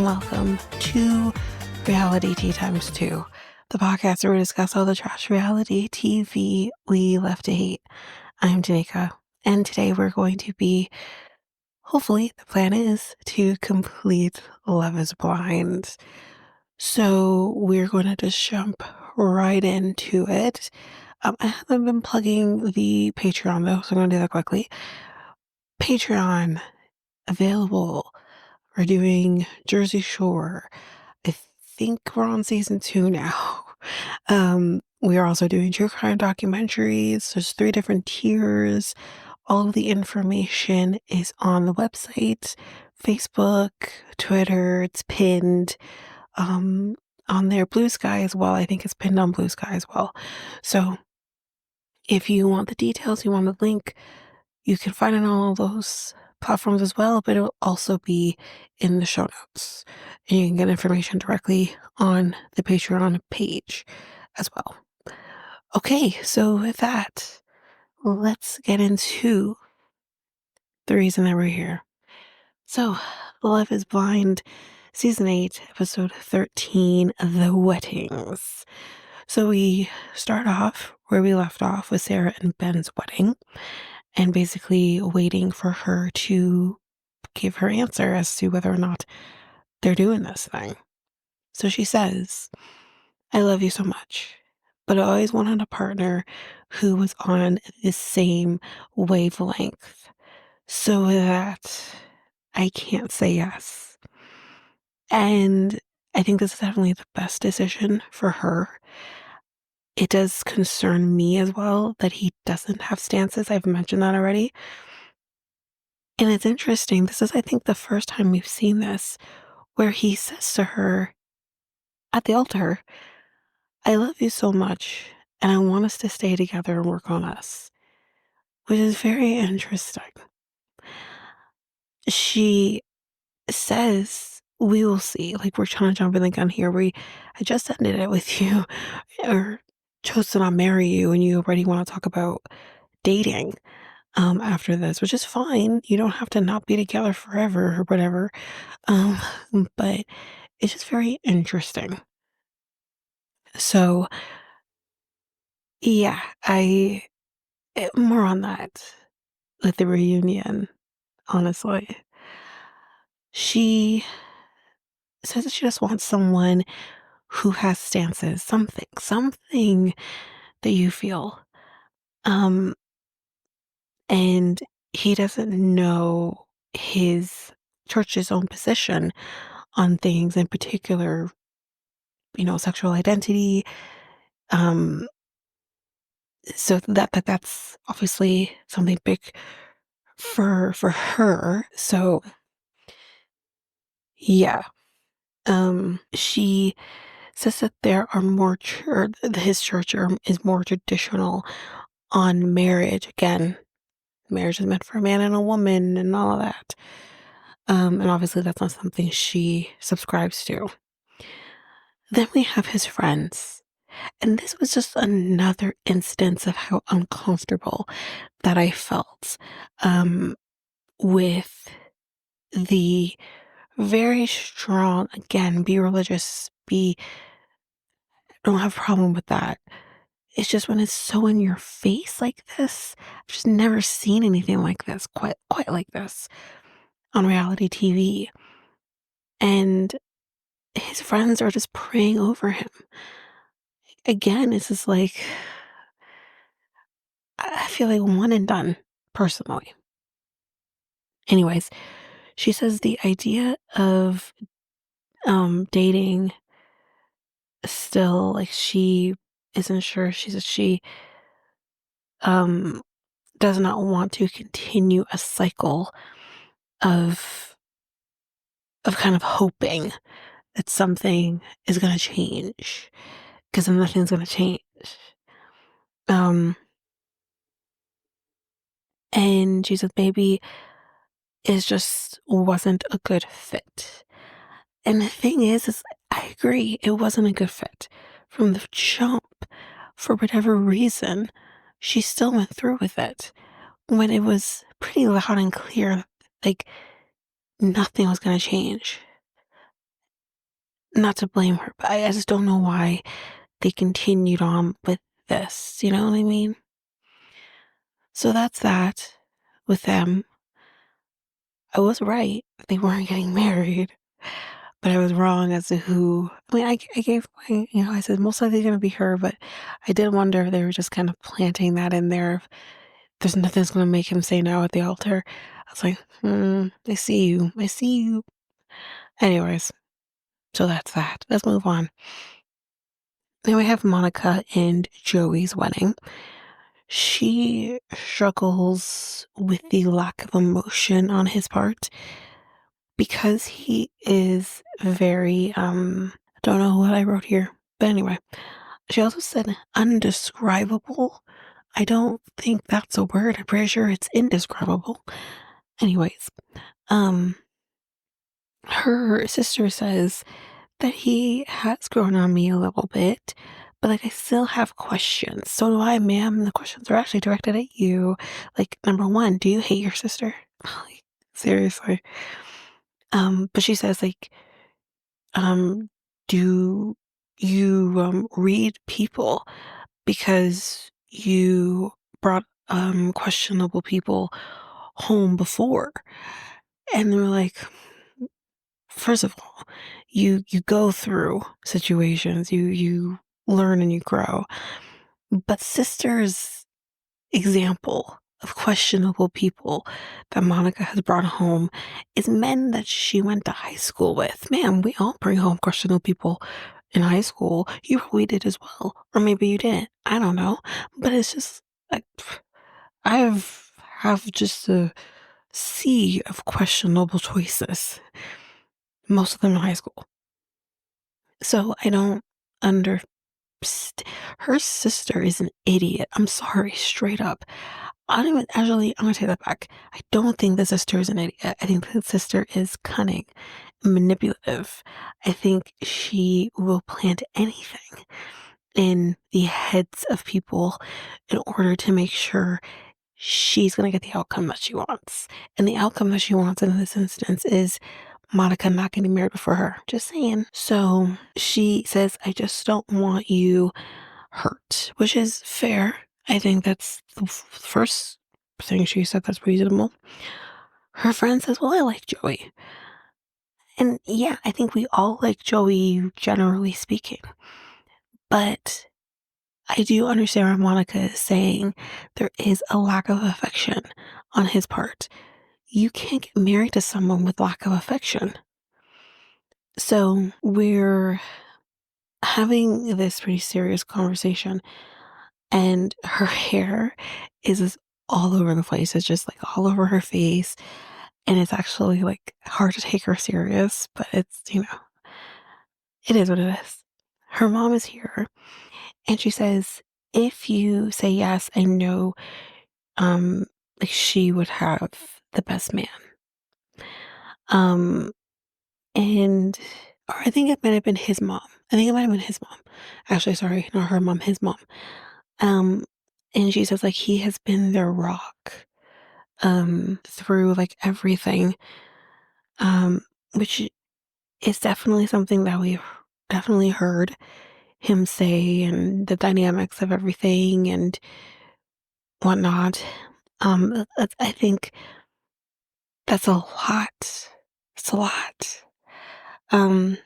welcome to Reality Tea Times 2, the podcast where we discuss all the trash reality TV we love to hate. I'm Danica, and today we're going to be, hopefully, the plan is to complete Love is Blind. So we're going to just jump right into it. I haven't been plugging the Patreon though, so I'm going to do that quickly. Patreon available. We're doing Jersey Shore. I think we're on season 2 now. We are also doing true crime documentaries. There's 3 different tiers. All of the information is on the website, Facebook, Twitter. It's pinned on their Blue Sky as well. I think it's pinned on Blue Sky as well. So if you want the details, you want the link, you can find it on all those platforms as well, but it'll also be in the show notes. And you can get information directly on the Patreon page as well. Okay, so with that, let's get into the reason that we're here. So, Love is Blind, Season 8, Episode 13, The Weddings. So we start off where we left off with Sarah and Ben's wedding, and basically waiting for her to give her answer as to whether or not they're doing this thing. So she says, I love you so much, but I always wanted a partner who was on the same wavelength so that I can't say yes. And I think this is definitely the best decision for her. It does concern me as well that he doesn't have stances. I've mentioned that already. And it's interesting. This is, I think, the first time we've seen this where he says to her at the altar, I love you so much, and I want us to stay together and work on us, which is very interesting. She says, we will see. Like, we're trying to jump in the gun here. I just ended it with you, or chose to not marry you, and you already want to talk about dating after this, which is fine. You don't have to not be together forever or whatever. Um, but it's just very interesting. So, yeah, more on that with the reunion, honestly. She says that she just wants someone who has stances, something that you feel. Um, and he doesn't know his church's own position on things, in particular, sexual identity. Um, so that's obviously something big for her. So yeah. She says that there are more his church is more traditional on marriage. Again, marriage is meant for a man and a woman and all of that. And obviously that's not something she subscribes to. Then we have his friends. And this was just another instance of how uncomfortable that I felt with the very strong, again, be religious, don't have a problem with that. It's just when it's so in your face like this, I've just never seen anything like this, quite like this on reality TV. And his friends are just praying over him. Again, it's just like, I feel like one and done, personally. Anyways, she says the idea of dating still, like, she isn't sure. She says she um does not want to continue a cycle of kind of hoping that something is going to change, because then nothing's going to change. And she said maybe it just wasn't a good fit. And the thing is I agree, it wasn't a good fit from the jump. For whatever reason, she still went through with it when it was pretty loud and clear, like, nothing was going to change. not to blame her, but I just don't know why they continued on with this. You know what I mean? So that's that with them. I was right. They weren't getting married, but I was wrong as to who. I mean, I gave my, I said most likely going to be her, but I did wonder if they were just kind of planting that in there. If there's nothing that's going to make him say no at the altar. I was like, I see you. I see you. Anyways, so that's that. Let's move on. Then we have Monica and Joey's wedding. She struggles with the lack of emotion on his part because he is very, don't know what I wrote here, but anyway, she also said undescribable. I don't think that's a word. I'm pretty sure it's indescribable. Anyways, um, her sister says that he has grown on me a little bit, but like I still have questions. So do I, ma'am. The questions are actually directed at you. Like, number one, do you hate your sister? Like, seriously. But she says, like, um, do you read people because you brought questionable people home before? And they're like, first of all, you go through situations, you learn and you grow. But sister's example of questionable people that Monica has brought home is men that she went to high school with. Man, we all bring home questionable people in high school. You probably did as well. Or maybe you didn't. I don't know. But it's just like have just a sea of questionable choices. Most of them in high school. So I don't under her sister is an idiot. I'm sorry, straight up. I don't even actually, I'm gonna take that back. I don't think the sister is an idiot. I think the sister is cunning, manipulative. I think she will plant anything in the heads of people in order to make sure she's gonna get the outcome that she wants. And the outcome that she wants in this instance is Monica not getting married before her. Just saying. So she says, I just don't want you hurt, which is fair. I think that's the first thing she said that's reasonable. Her friend says, well, I like Joey. And yeah, I think we all like Joey, generally speaking. But I do understand where Monica is saying there is a lack of affection on his part. You can't get married to someone with lack of affection. So we're having this pretty serious conversation, and her hair is just all over the place. It's just like all over her face, and it's actually like hard to take her serious, but it's, it is what it is. Her mom is here, and she says, if you say yes, I know, um, like she would have the best man. Um, and or I think it might have been his mom. I think it might have been his mom. Actually, sorry, not her mom, his mom. Um, and she says like he has been their rock through like everything. Which is definitely something that we've definitely heard him say, and the dynamics of everything and whatnot. I think that's a lot. It's a lot. Um,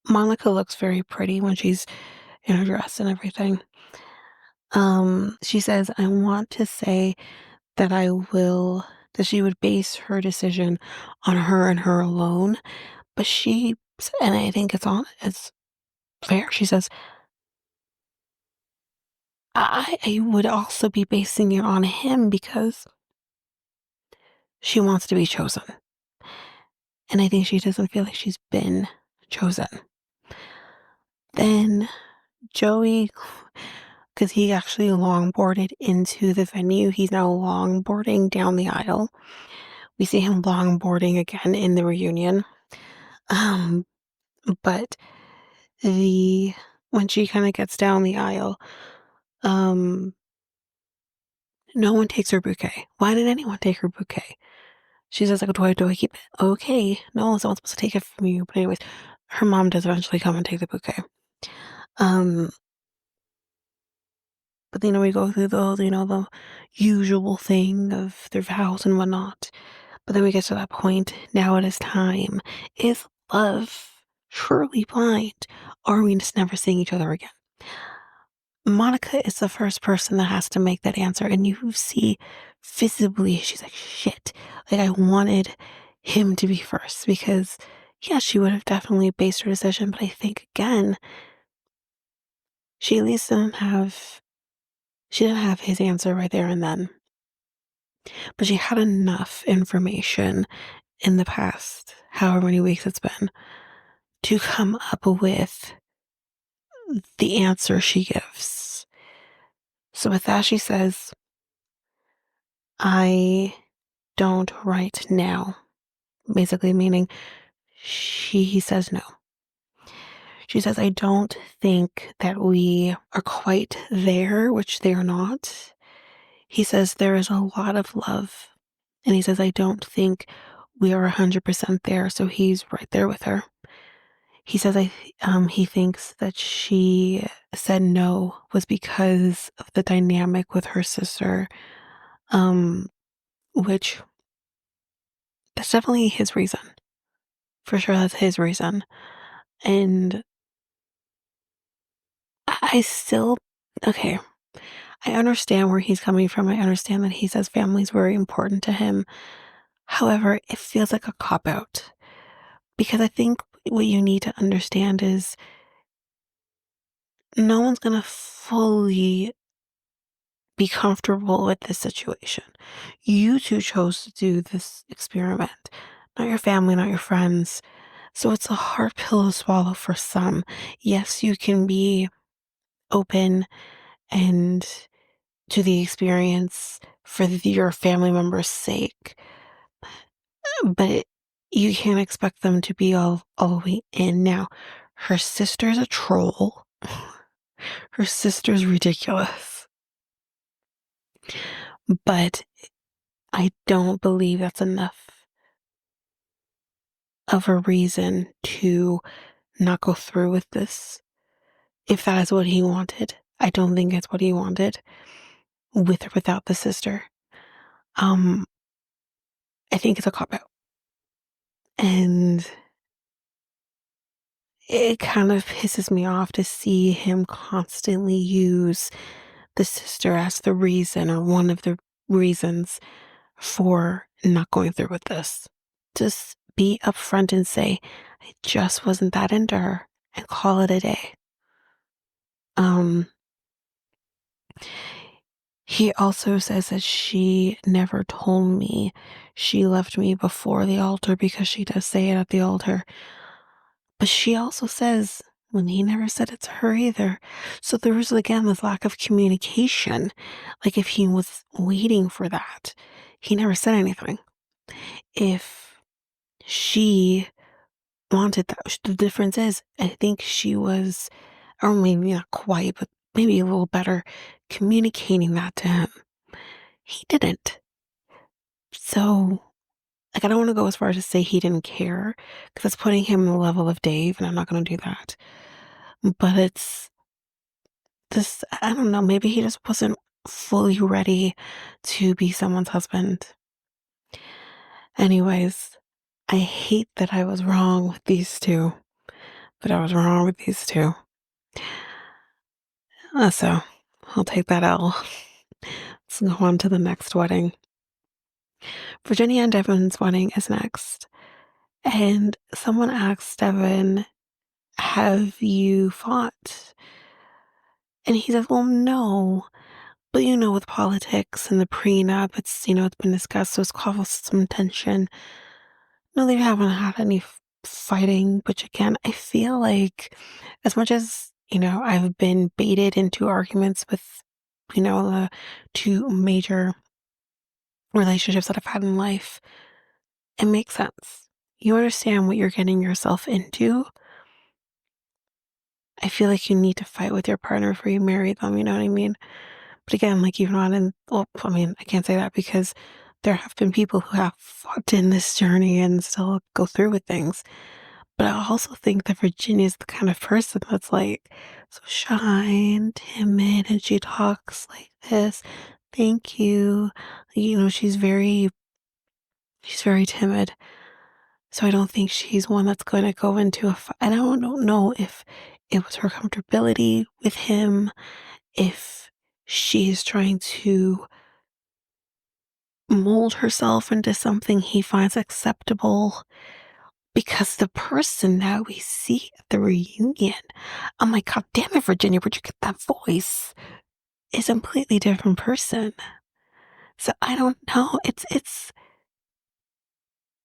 Monica looks very pretty when she's in her dress and everything. She says, I want to say that that she would base her decision on her and her alone. But and I think it's fair. She says, I would also be basing it on him because she wants to be chosen. And I think she doesn't feel like she's been chosen. Then Joey, because he actually longboarded into the venue, he's now longboarding down the aisle. We see him longboarding again in the reunion. Um, but when she kind of gets down the aisle, um, no one takes her bouquet. Why did anyone take her bouquet? She says, like, do I keep it? Okay. No, someone's supposed to take it from you. But anyways, her mom does eventually come and take the bouquet. Um, but we go through the usual thing of their vows and whatnot. But then we get to that point. Now it is time. Is love truly blind? Or are we just never seeing each other again? Monica is the first person that has to make that answer. And you see visibly, she's like, shit. Like, I wanted him to be first because, yeah, she would have definitely based her decision. But I think, again, she at least she didn't have his answer right there and then. But she had enough information in the past, however many weeks it's been, to come up with the answer she gives. So with that, she says, I don't right now. Basically meaning he says no. She says, I don't think that we are quite there, which they are not. He says there is a lot of love. And he says, I don't think we are 100% there. So he's right there with her. He says he thinks that she said no was because of the dynamic with her sister, um, which that's definitely his reason. For sure, that's his reason. And I still, okay, I understand where he's coming from. I understand that he says family is very important to him. However, it feels like a cop out because I think what you need to understand is no one's going to fully be comfortable with this situation. You two chose to do this experiment, not your family, not your friends. So it's a hard pill to swallow for some. Yes, you can be open and to the experience for your family member's sake, but you can't expect them to be all the way in. Now, her sister's a troll. Her sister's ridiculous. But I don't believe that's enough of a reason to not go through with this. If that is what he wanted, I don't think it's what he wanted with or without the sister. Um, I think it's a cop out. And it kind of pisses me off to see him constantly use the sister as the reason or one of the reasons for not going through with this. Just be upfront and say, I just wasn't that into her and call it a day. Um, he also says that she never told me she left me before the altar because she does say it at the altar. But she also says when he never said it to her either. So there was again this lack of communication. Like if he was waiting for that, he never said anything. If she wanted that, the difference is I think she was, or maybe not quite, but maybe a little better communicating that to him. He didn't. So, like, I don't want to go as far as to say he didn't care because that's putting him in the level of Dave, and I'm not going to do that. But it's this, I don't know, maybe he just wasn't fully ready to be someone's husband. Anyways, I hate that I was wrong with these two, but I was wrong with these two. So, I'll take that L. Let's go on to the next wedding. Virginia and Devin's wedding is next. And someone asked Devin, have you fought? And he says, well, no. But with politics and the prenup, it's been discussed, so it's caused some tension. No, they haven't had any fighting, which again, I feel like as much as, I've been baited into arguments with, the two major relationships that I've had in life, it makes sense. You understand what you're getting yourself into. I feel like you need to fight with your partner before you marry them, you know what I mean? But again, like even on in, well, I mean, I can't say that because there have been people who have fought in this journey and still go through with things. But I also think that Virginia is the kind of person that's like so shy and timid, and she talks like this. Thank you. She's very timid. So I don't think she's one that's going to go into a fight. And I don't know if it was her comfortability with him, if she's trying to mold herself into something he finds acceptable. Because the person that we see at the reunion, I'm like, God damn it, Virginia, where'd you get that voice? Is a completely different person. So I don't know. It's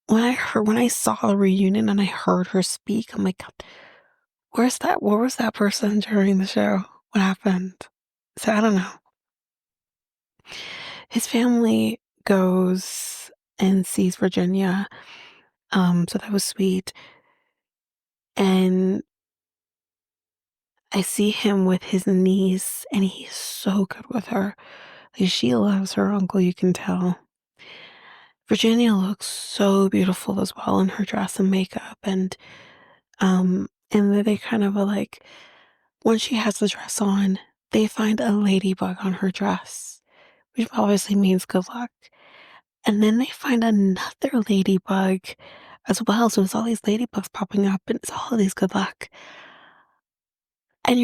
when I saw the reunion and I heard her speak, I'm like, God, where was that person during the show? What happened? So I don't know. His family goes and sees Virginia. So that was sweet. And I see him with his niece, and he's so good with her. Like, she loves her uncle, you can tell. Virginia looks so beautiful as well in her dress and makeup, and then they kind of are like, when she has the dress on, they find a ladybug on her dress, which obviously means good luck. And then they find another ladybug as well. So it's all these ladybugs popping up, and it's all of these good luck. And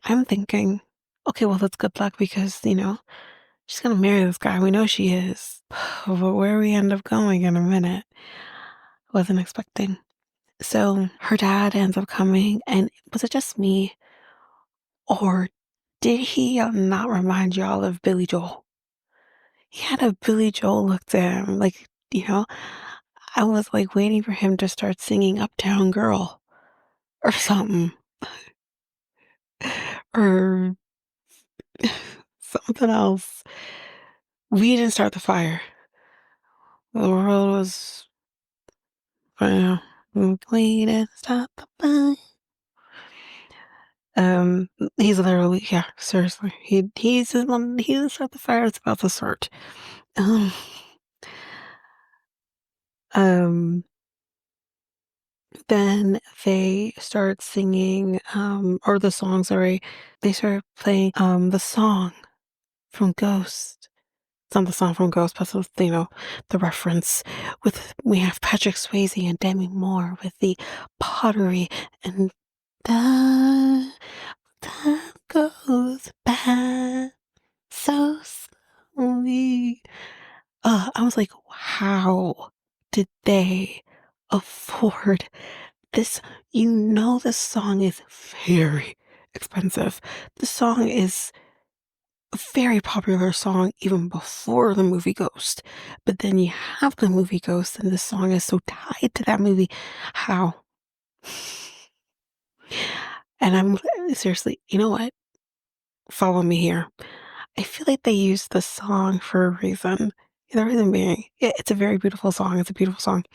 I'm thinking, okay, well, that's good luck because, she's gonna marry this guy. We know she is. But where we end up going in a minute, wasn't expecting. So her dad ends up coming, and was it just me? Or did he not remind y'all of Billy Joel? He had a Billy Joel look to him. Like, I was like waiting for him to start singing Uptown Girl or something. Or something else. We didn't start the fire. The world was, we didn't start the fire. He's literally, yeah, seriously. He's the one, he didn't start the fire, it's about to start. Um, um, then they start singing, or the song, sorry. They start playing, the song from Ghost. It's not the song from Ghost, but it's, the reference we have Patrick Swayze and Demi Moore with the pottery and da, time goes by so slowly. I was like, how did they afford this? This song is very expensive. The song is a very popular song even before the movie Ghost. But then you have the movie Ghost, and the song is so tied to that movie. How? And I'm seriously, you know what? Follow me here. I feel like they used the song for a reason. The reason being, it's a very beautiful song. It's a beautiful song.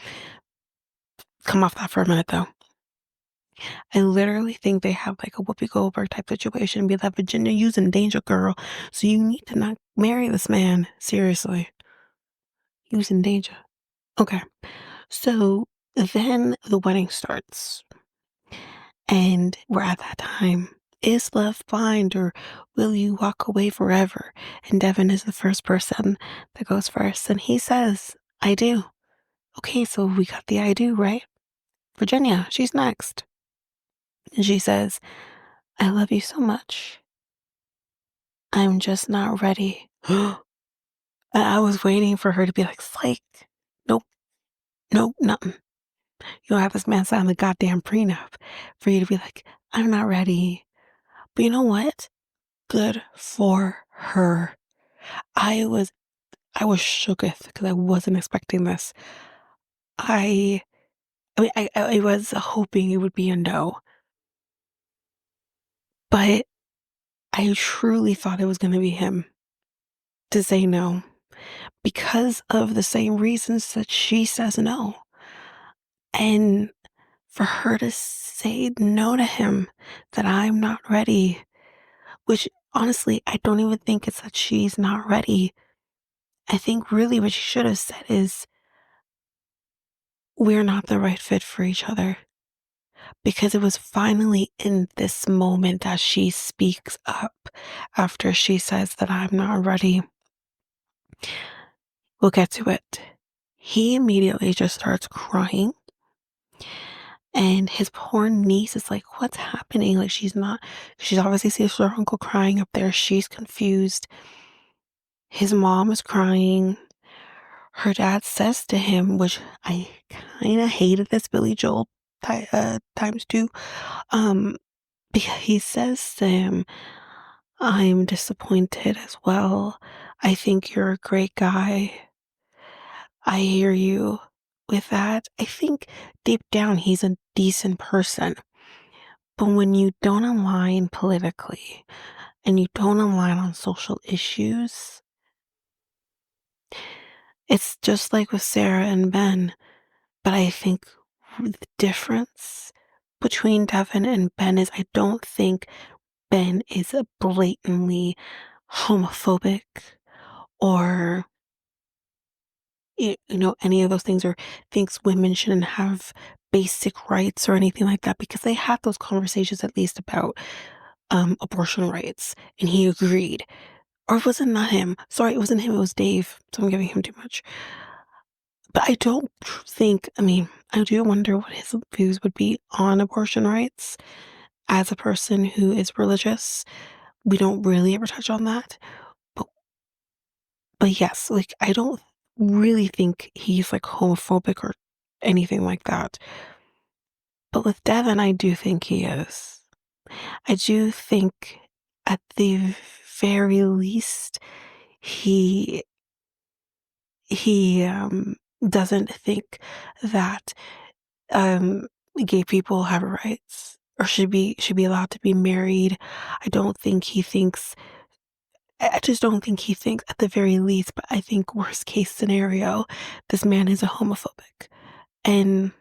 Come off that for a minute, though. I literally think they have like a Whoopi Goldberg type situation. Be like, Virginia, you's in danger, girl. So you need to not marry this man. Seriously. You's in danger. Okay. So then the wedding starts. And we're at that time. Is love blind, or will you walk away forever? And Devin is the first person that goes first. And he says, I do. Okay, so we got the I do, right? Virginia, she's next. And she says, I love you so much. I'm just not ready. And I was waiting for her to be like, psych. Nope, nope, nothing. You don't have this man sign the goddamn prenup for you to be like, I'm not ready. But you know what? Good for her. I was I was shooketh because I wasn't expecting this. I I was hoping it would be a no, but I truly thought it was going to be him to say no because of the same reasons that she says no. And for her to say no to him, that I'm not ready, which honestly, I don't even think it's that she's not ready. I think really what she should have said is, we're not the right fit for each other. Because it was finally in this moment that she speaks up after she says that I'm not ready. We'll get to it. He immediately just starts crying, and his poor niece is like, what's happening? Like, she's obviously sees her uncle crying up there. She's confused. His mom is crying. Her dad says to him, which I kind of hated this Billy Joel times two. Um, he says to him, I'm disappointed as well. I think you're a great guy. I hear you with that. I think deep down he's a decent person. But when you don't align politically and you don't align on social issues, it's just like with Sarah and Ben. But I think the difference between Devin and Ben is, I don't think Ben is a blatantly homophobic or any of those things, or thinks women shouldn't have basic rights or anything like that, because they had those conversations at least about abortion rights, and he agreed. Or was it not him? Sorry, it wasn't him, it was Dave, so I'm giving him too much. But I don't think, I mean, I do wonder what his views would be on abortion rights as a person who is religious. We don't really ever touch on that. But But yes, like, I don't really think he's like homophobic or anything like that. But with Devin, I do think he is. I do think at the very least he he doesn't think that um gay people have rights or should be allowed to be married. I don't think he thinks I just don't think he thinks, at the very least, but I think worst case scenario, this man is a homophobic. And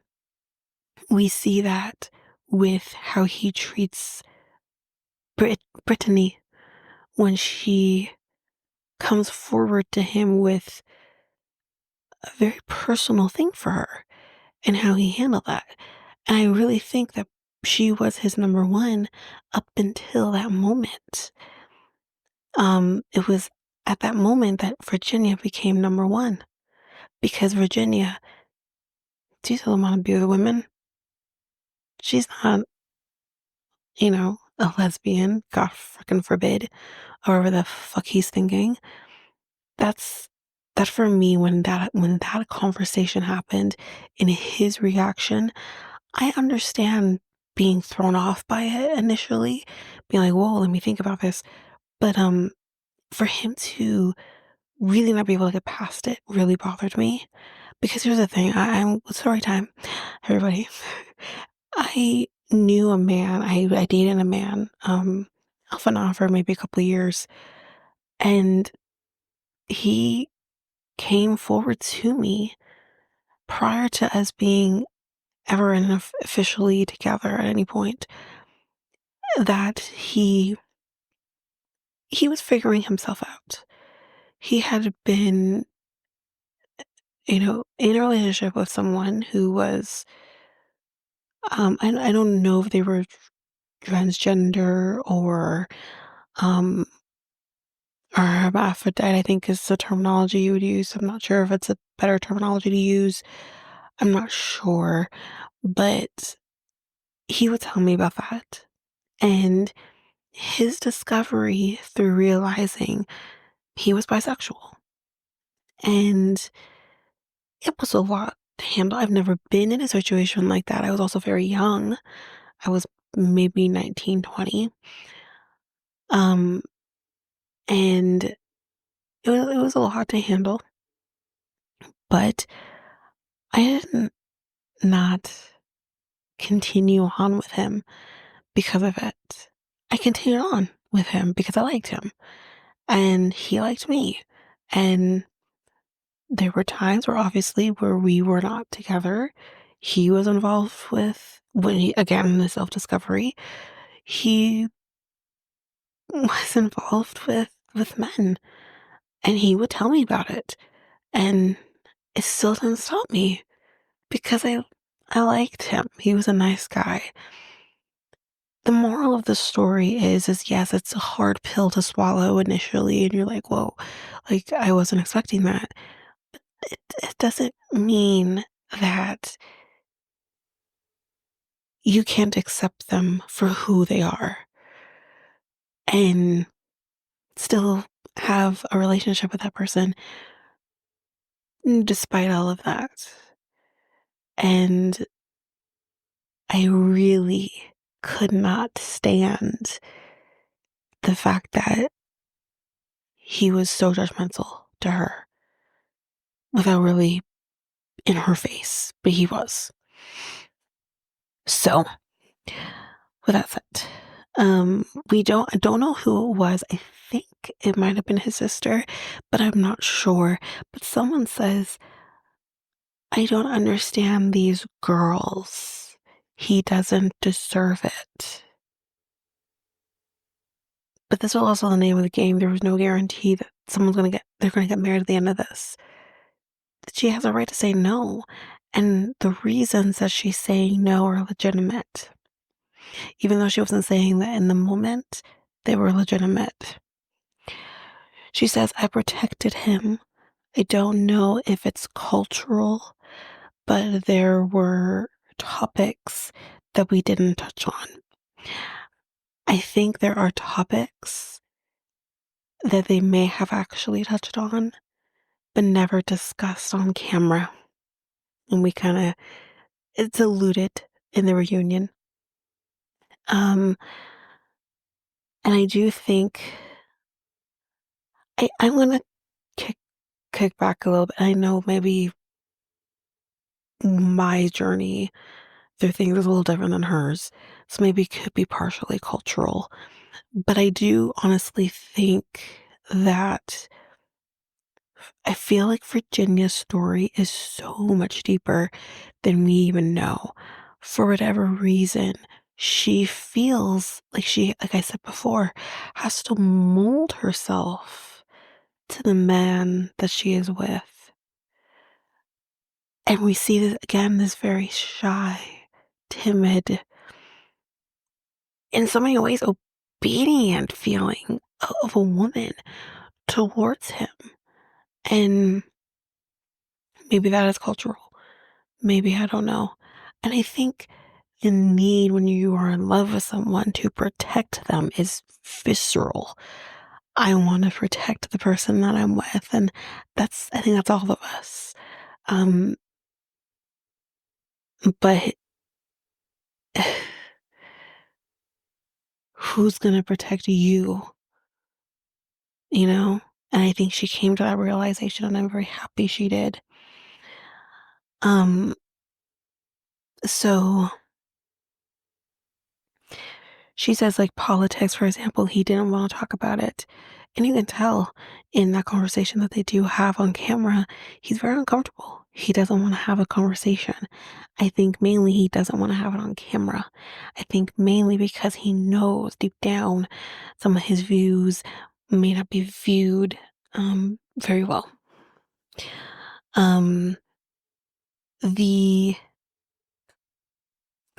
we see that with how he treats Brittany when she comes forward to him with a very personal thing for her, and how he handled that. And I really think that she was his number one up until that moment. It was at that moment that Virginia became number one, because Virginia, she doesn't want to be with women. She's not, a lesbian, God fucking forbid, or whatever the fuck he's thinking. That's that for me, when that conversation happened, in his reaction, I understand being thrown off by it initially, being like, whoa, let me think about this. But for him to really not be able to get past it really bothered me. Because here's the thing, I'm story time, everybody. I knew a man, I dated a man, off and on for maybe a couple of years, and he came forward to me prior to us being ever officially together at any point, that he was figuring himself out. He had been, in a relationship with someone who was, I don't know if they were transgender um, or hermaphrodite, I think is the terminology you would use. I'm not sure if it's a better terminology to use. I'm not sure. But he would tell me about that. And his discovery through realizing he was bisexual. And it was a lot to handle. I've never been in a situation like that. I was also very young. I was maybe 19, 20. Um, and it was a lot to handle, but I didn't not continue on with him because of it. I continued on with him because I liked him and he liked me. And there were times where obviously where we were not together. He was involved with, when he, again, in the self-discovery, he was involved with men. And he would tell me about it. And it still didn't stop me because I liked him. He was a nice guy. The moral of the story is yes, it's a hard pill to swallow initially, and you're like, whoa, like I wasn't expecting that. It doesn't mean that you can't accept them for who they are and still have a relationship with that person despite all of that. And I really could not stand the fact that he was so judgmental to her without really in her face, but he was. So, with that said, I don't know who it was. I think it might have been his sister, but I'm not sure. But someone says, I don't understand these girls. He doesn't deserve it. But this was also the name of the game. There was no guarantee that they're gonna get married at the end of this. She has a right to say no. And the reasons that she's saying no are legitimate. Even though she wasn't saying that in the moment, they were legitimate. She says, I protected him. I don't know if it's cultural, but there were topics that we didn't touch on. I think there are topics that they may have actually touched on, but never discussed on camera. And it's alluded in the reunion. Um, and I do think I'm gonna kick back a little bit. I know maybe my journey through things is a little different than hers, so maybe it could be partially cultural. But I do honestly think that I feel like Virginia's story is so much deeper than we even know. For whatever reason, she feels like like I said before, has to mold herself to the man that she is with. And we see this again, this very shy, timid, in so many ways obedient feeling of a woman towards him. And maybe that is cultural. Maybe I don't know. And I think the need when you are in love with someone to protect them is visceral. I want to protect the person that I'm with. And I think that's all of us. Um, but who's going to protect you? You know? And I think she came to that realization, and I'm very happy she did. Um, so she says, like politics, for example, he didn't want to talk about it. And you can tell in that conversation that they do have on camera, he's very uncomfortable. He doesn't want to have a conversation. I think mainly he doesn't want to have it on camera. I think mainly because he knows deep down some of his views may not be viewed very well. Um, the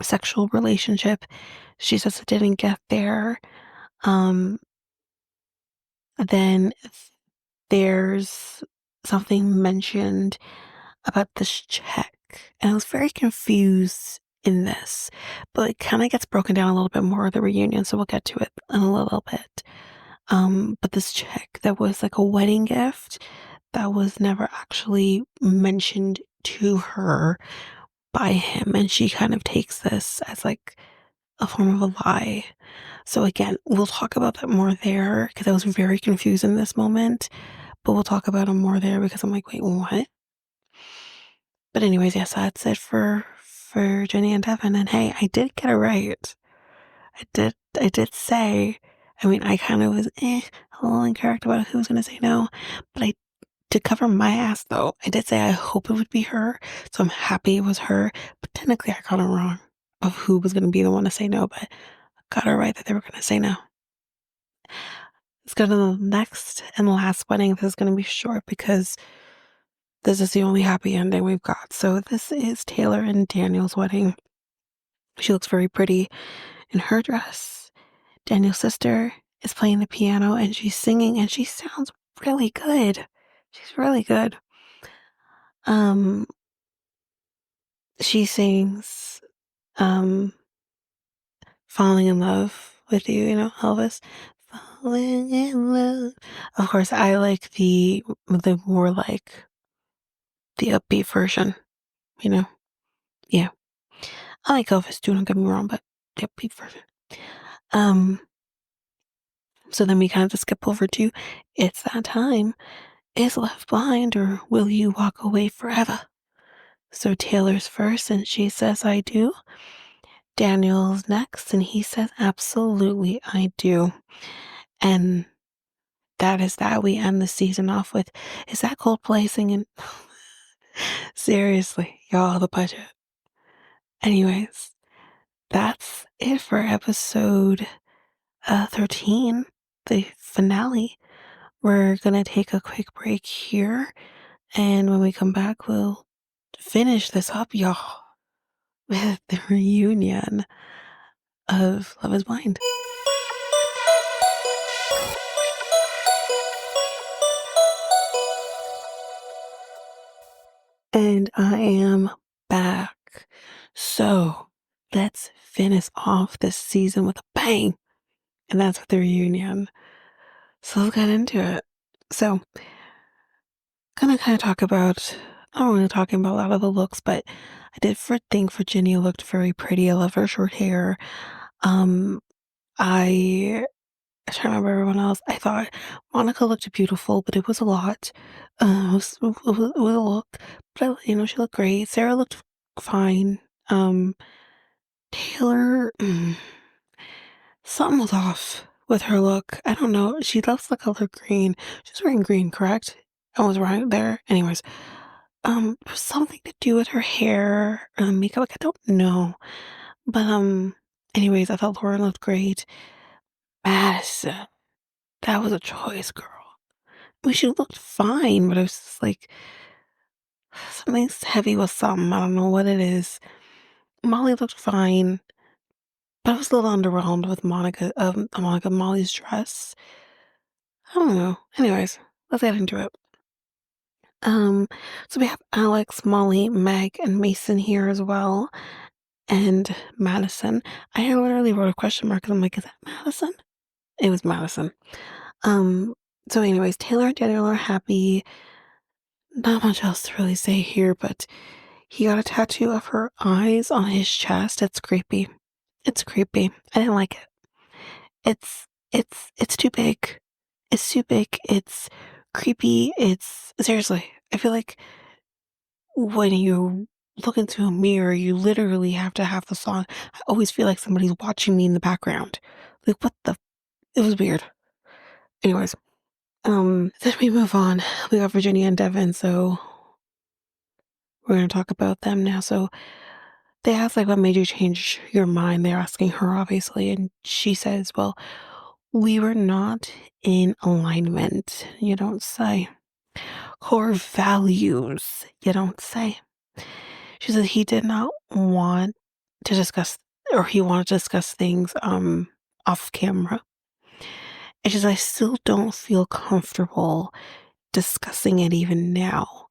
sexual relationship, she says it didn't get there. Um, then there's something mentioned about this check, and I was very confused in this, but it kind of gets broken down a little bit more at the reunion, so we'll get to it in a little bit. But this check that was like a wedding gift that was never actually mentioned to her by him, and she kind of takes this as like a form of a lie. So again, we'll talk about that more there because I was very confused in this moment, but we'll talk about him more there because I'm like, wait, what? But anyways, yes, that's it for Jenny and Devin. And hey, I did get it right. I did say, I mean, I kind of was a little incorrect about who was gonna say no, but I to cover my ass though, I did say I hope it would be her. So I'm happy it was her. But technically I got it wrong of who was gonna be the one to say no, but I got it right that they were gonna say no. let's go to the next and last wedding. This is going to be short because this is the only happy ending we've got. So this is Taylor and Daniel's wedding. She looks very pretty in her dress. Daniel's sister is playing the piano and she's singing and she sounds really good. She's really good. Um, she sings, um, Falling in Love with You, Elvis. Falling in love. Of course, I like the more like the upbeat version, you know? Yeah. I like Elvis too, don't get me wrong, but the upbeat version. Um, so then we kind of just skip over to It's That Time. Is Love Blind or Will You Walk Away Forever? So Taylor's first and she says, I do. Daniel's next and he says, absolutely, I do. And that is that. We end the season off with, is that Coldplay singing? Seriously, y'all, the budget. Anyways, that's it for episode 13, the finale. We're gonna take a quick break here, and when we come back, we'll finish this up, y'all, with the reunion of Love is Blind. And I am back. So let's finish off this season with a bang. And that's with the reunion. So let's get into it. So, gonna kind of talk about, I don't want to talk about a lot of the looks, but I did think Virginia looked very pretty. I love her short hair. Um, I try to remember everyone else. I thought Monica looked beautiful, but it was a lot. It was a look, but she looked great. Sarah looked fine. Um, Taylor, something was off with her look. I don't know. She loves the color green. She's wearing green, correct? I was right there. Anyways, it was something to do with her hair or the makeup. Like, I don't know, but anyways, I thought Lauren looked great. Madison, that was a choice, girl. I mean, she looked fine, but it was just like something's heavy with something. I don't know what it is. Molly looked fine, but I was a little underwhelmed with Molly's dress. I don't know. Anyways, let's get into it. Um, so we have Alex, Molly, Meg, and Mason here as well, and Madison. I literally wrote a question mark because I'm like, is that Madison? It was Madison. Um, so anyways, Taylor and Daniel are happy. Not much else to really say here, but he got a tattoo of her eyes on his chest. It's creepy. It's creepy. I didn't like it. It's too big. It's too big. It's creepy. It's seriously. I feel like when you look into a mirror, you literally have to have the song. I always feel like somebody's watching me in the background. Like what the? It was weird. Anyways, then we move on. We got Virginia and Devin, so we're gonna talk about them now. So they ask like, what made you change your mind? They're asking her obviously, and she says, well, we were not in alignment. You don't say. Core values. You don't say. She said he did not want to discuss, or he wanted to discuss things off camera. And she said, I still don't feel comfortable discussing it even now.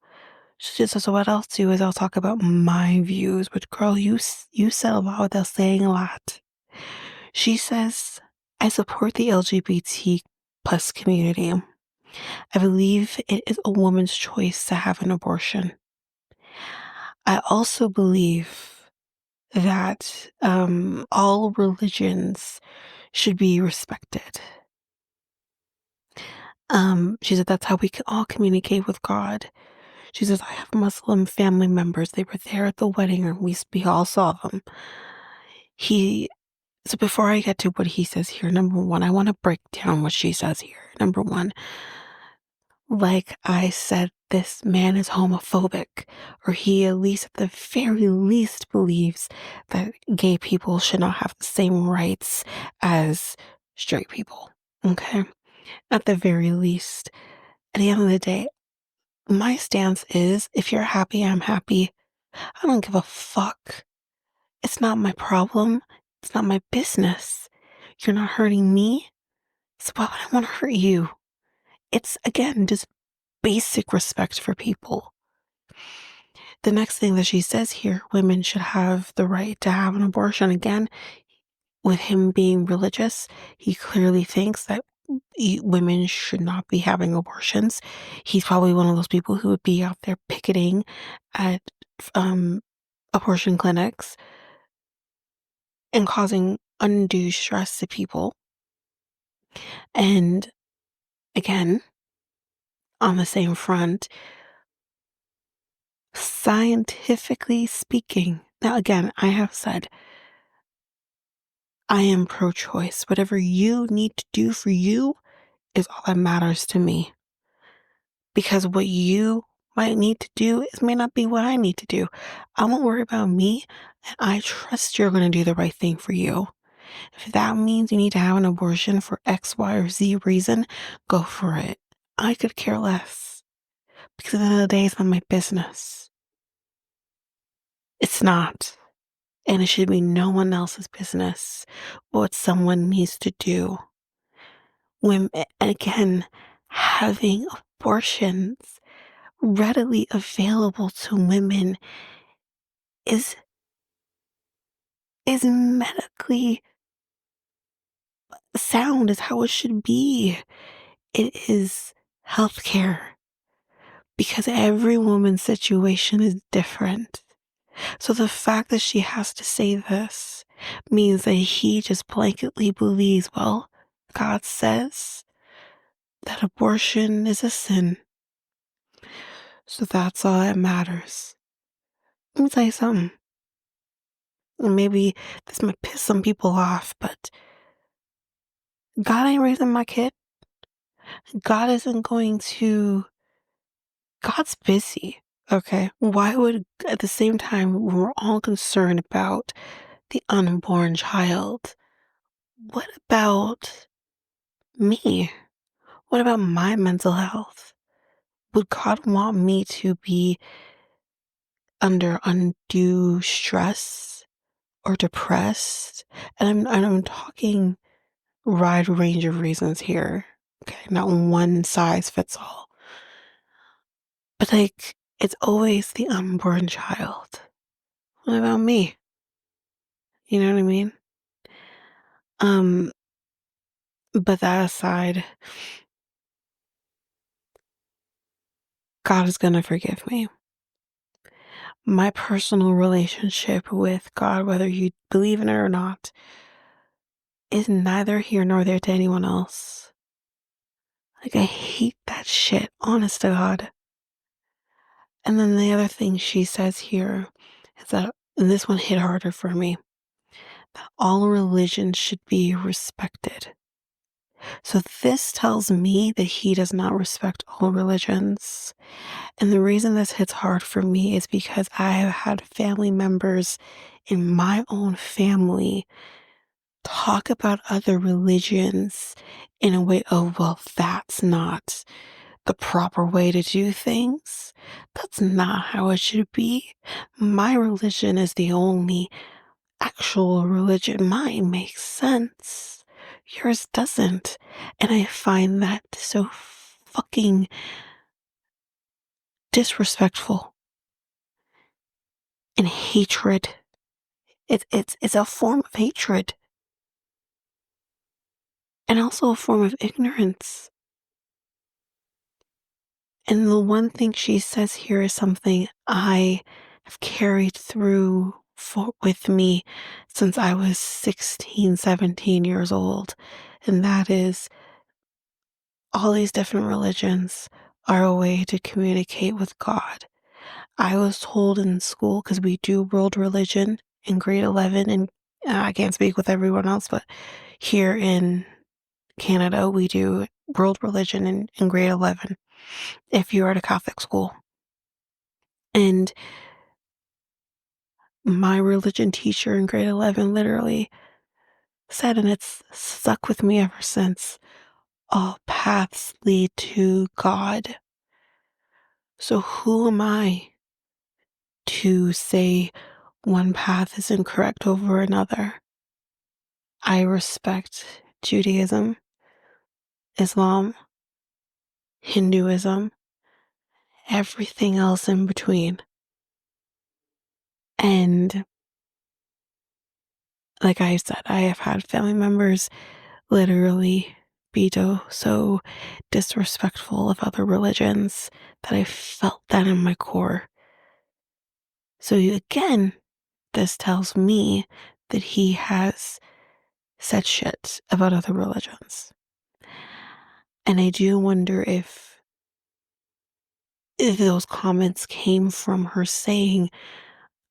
She just said, so what I'll do is I'll talk about my views. But girl, you said a lot without saying a lot. She says, I support the LGBT plus community. I believe it is a woman's choice to have an abortion. I also believe that all religions should be respected. She said that's how we can all communicate with God. She says, I have Muslim family members. They were there at the wedding and we all saw them. So before I get to what he says here, number one, I want to break down what she says here. Number one, like I said, this man is homophobic, or he at least, at the very least, believes that gay people should not have the same rights as straight people. Okay? At the very least, at the end of the day, my stance is if you're happy, I'm happy. I don't give a fuck. It's not my problem. It's not my business. You're not hurting me. So why would I want to hurt you? It's again just basic respect for people. The next thing that she says here, women should have the right to have an abortion. Again, with him being religious, he clearly thinks that women should not be having abortions. He's probably one of those people who would be out there picketing at um, abortion clinics and causing undue stress to people. And again, on the same front, scientifically speaking, now again, I have said I am pro choice. Whatever you need to do for you is all that matters to me. Because what you might need to do is may not be what I need to do. I won't worry about me, and I trust you're going to do the right thing for you. If that means you need to have an abortion for X, Y, or Z reason, go for it. I could care less. Because at the end of the day, it's not my business. It's not. And it should be no one else's business what someone needs to do. Women, again, having abortions readily available to women is medically sound, is how it should be. It is healthcare because every woman's situation is different. So the fact that she has to say this means that he just blanketly believes, well, God says that abortion is a sin. So that's all that matters. Let me tell you something. And maybe this might piss some people off, but God ain't raising my kid. God isn't going to, God's busy. Okay. Why would, at the same time, when we're all concerned about the unborn child, what about me? What about my mental health? Would God want me to be under undue stress or depressed? And I'm talking wide range of reasons here. Okay, not one size fits all. But like, it's always the unborn child. What about me? You know what I mean? Um, but that aside, God is gonna forgive me. My personal relationship with God, whether you believe in it or not, is neither here nor there to anyone else. Like, I hate that shit, honest to God. And then the other thing she says here is that, and this one hit harder for me, that all religions should be respected. So this tells me that he does not respect all religions. And the reason this hits hard for me is because I have had family members in my own family talk about other religions in a way of, well, that's not the proper way to do things. That's not how it should be. My religion is the only actual religion. Mine makes sense. Yours doesn't. And I find that so fucking disrespectful and hatred. It's a form of hatred and also a form of ignorance. And the one thing she says here is something I have carried through with me since I was 16, 17 years old. And that is all these different religions are a way to communicate with God. I was told in school, because we do world religion in grade 11, and I can't speak with everyone else, but here in Canada, we do world religion in grade 11 if you're at a Catholic school. And my religion teacher in grade 11 literally said, and it's stuck with me ever since, all paths lead to God. So who am I to say one path is incorrect over another? I respect Judaism, Islam, Hinduism, everything else in between. And like I said, I have had family members literally be so disrespectful of other religions that I felt that in my core. So again, this tells me that he has said shit about other religions. And I do wonder if those comments came from her saying,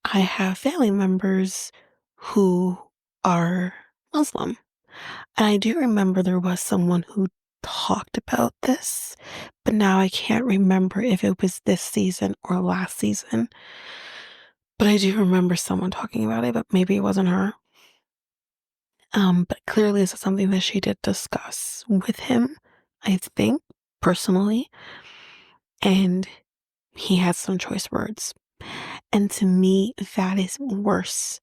I have family members who are Muslim. And I do remember there was someone who talked about this, but now I can't remember if it was this season or last season. But I do remember someone talking about it, but maybe it wasn't her. But clearly this is something that she did discuss with him, I think, personally. And he had some choice words. And to me, that is worse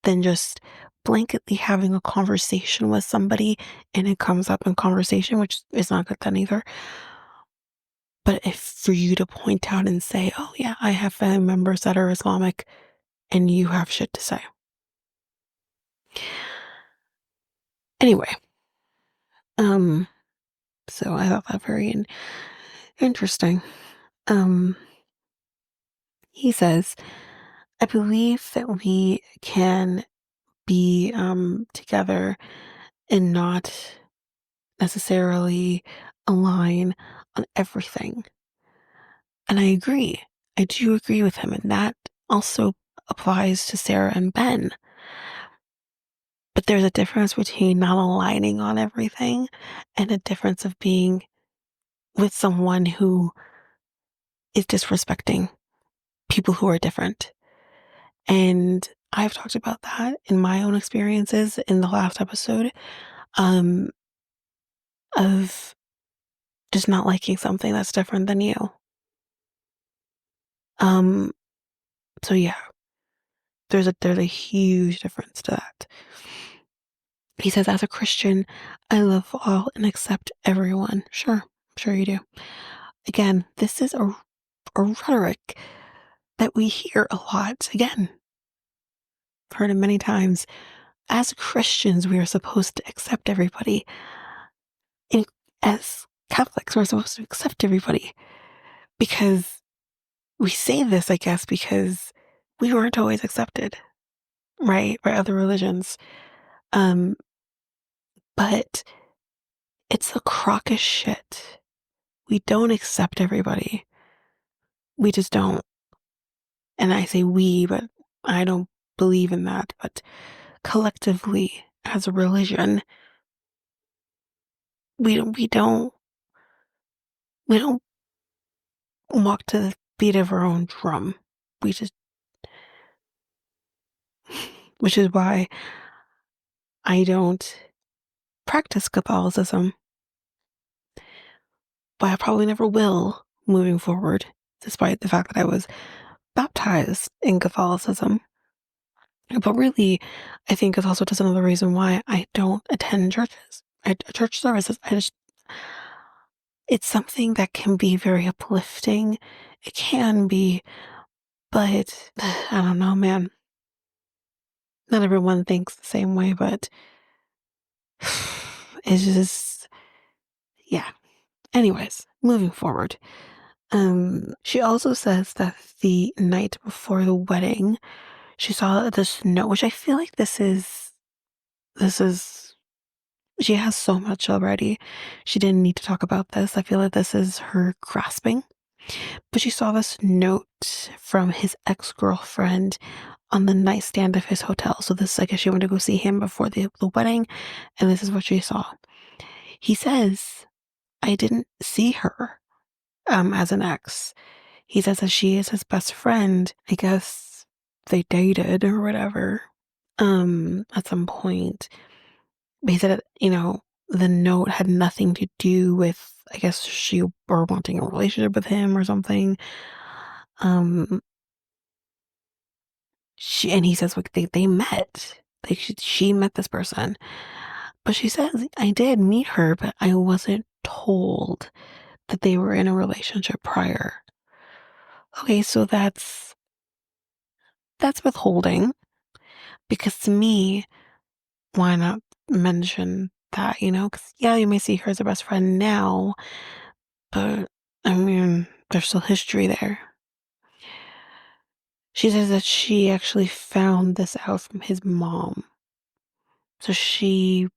than just blanketly having a conversation with somebody and it comes up in conversation, which is not good then either. But if for you to point out and say, oh yeah, I have family members that are Islamic and you have shit to say. Anyway, um, so I thought that very interesting. Um, he says, I believe that we can be together and not necessarily align on everything. And I agree. I do agree with him. And that also applies to Sarah and Ben. But there's a difference between not aligning on everything and a difference of being with someone who is disrespecting people who are different. And I've talked about that in my own experiences in the last episode, um, of just not liking something that's different than you. Um, so yeah, there's a huge difference to that. He says, as a Christian, I love all and accept everyone. Sure, I'm sure you do. Again, this is a rhetoric that we hear a lot. Again, I've heard it many times. As Christians, we are supposed to accept everybody. And as Catholics, we're supposed to accept everybody because we say this, I guess, because we weren't always accepted, right, by other religions. Um, but it's a crock of shit. We don't accept everybody. We just don't. And I say we, but I don't believe in that. But collectively, as a religion, we don't we don't we don't walk to the beat of our own drum. We just, which is why I don't practice Catholicism, but I probably never will moving forward, despite the fact that I was baptized in Catholicism. But really, I think it's also just another reason why I don't attend church services. It's something that can be very uplifting. It can be, but I don't know, man. Not everyone thinks the same way, but it's just, yeah. Anyways, moving forward. She also says that the night before the wedding, she saw this note, which I feel like this is she has so much already. She didn't need to talk about this. I feel like this is her grasping. But she saw this note from his ex-girlfriend on the nightstand of his hotel. So this, I guess she went to go see him before the wedding, and this is what she saw. He says, I didn't see her as an ex. He says that she is his best friend. I guess they dated or whatever at some point. But he said, the note had nothing to do with, I guess, she or wanting a relationship with him or something. Um, and he says, like, they met. Like, she met this person. But she says, I did meet her, but I wasn't told that they were in a relationship prior. Okay, so that's withholding, because to me, why not mention that, you know? Because, yeah, you may see her as a best friend now, but I mean, there's still history there. She says that she actually found this out from his mom. So he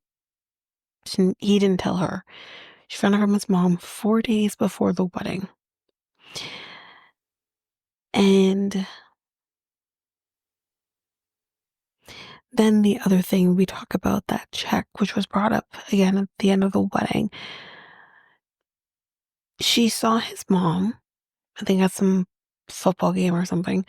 didn't tell her. She found out from his mom 4 days before the wedding. And then the other thing we talk about, that check, which was brought up again at the end of the wedding. She saw his mom, I think at some football game or something,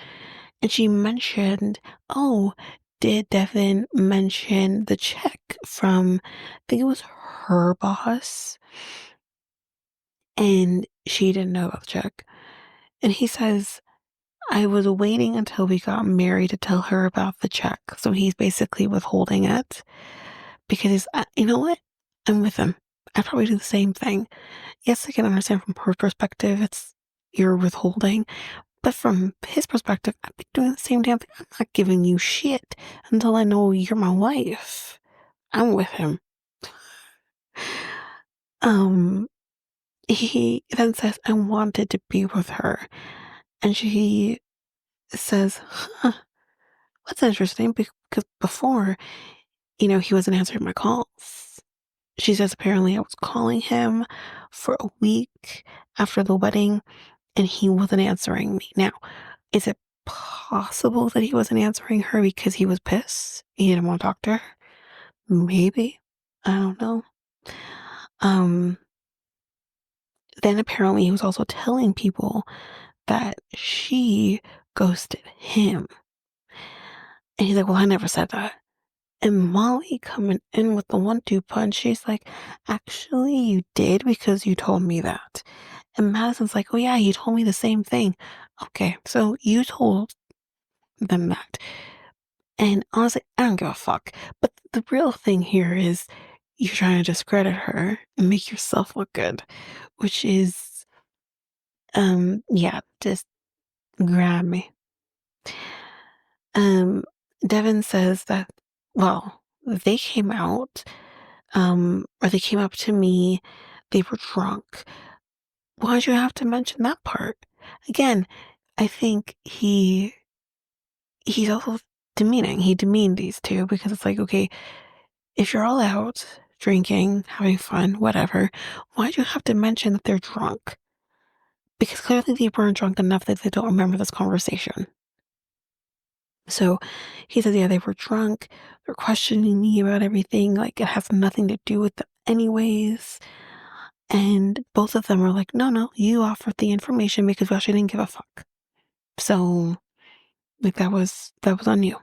and she mentioned, oh, did Devin mention the check from, I think it was her boss, and she didn't know about the check. And he says, I was waiting until we got married to tell her about the check. So he's basically withholding it because you know what? I'm with him. I'd probably do the same thing. Yes, I can understand from her perspective, it's you're withholding. But from his perspective, I'd be doing the same damn thing. I'm not giving you shit until I know you're my wife. I'm with him. Um, he then says, I wanted to be with her. And she says, huh, what's interesting? Because before, he wasn't answering my calls. She says apparently I was calling him for a week after the wedding and he wasn't answering me. Now, is it possible that he wasn't answering her because he was pissed? He didn't want to talk to her? Maybe. I don't know. Um, then apparently he was also telling people that she ghosted him. And he's like, well, I never said that. And Molly coming in with the 1-2 punch, she's like, actually, you did because you told me that. And Madison's like, oh, yeah, he told me the same thing. Okay, so you told them that. And honestly, I don't give a fuck. But the real thing here is you're trying to discredit her and make yourself look good, which is, yeah, just grab me. Um, Devin says that, well, they came out, or they came up to me, they were drunk. Why'd you have to mention that part? Again, I think he's also demeaning. He demeaned these two because it's like, okay, if you're all out drinking, having fun, whatever, why'd you have to mention that they're drunk? Because clearly they weren't drunk enough that they don't remember this conversation. So he says, yeah, they were drunk. They're questioning me about everything. Like, it has nothing to do with them anyways. And both of them are like, no, no, you offered the information because we actually didn't give a fuck. So, like, that was on you.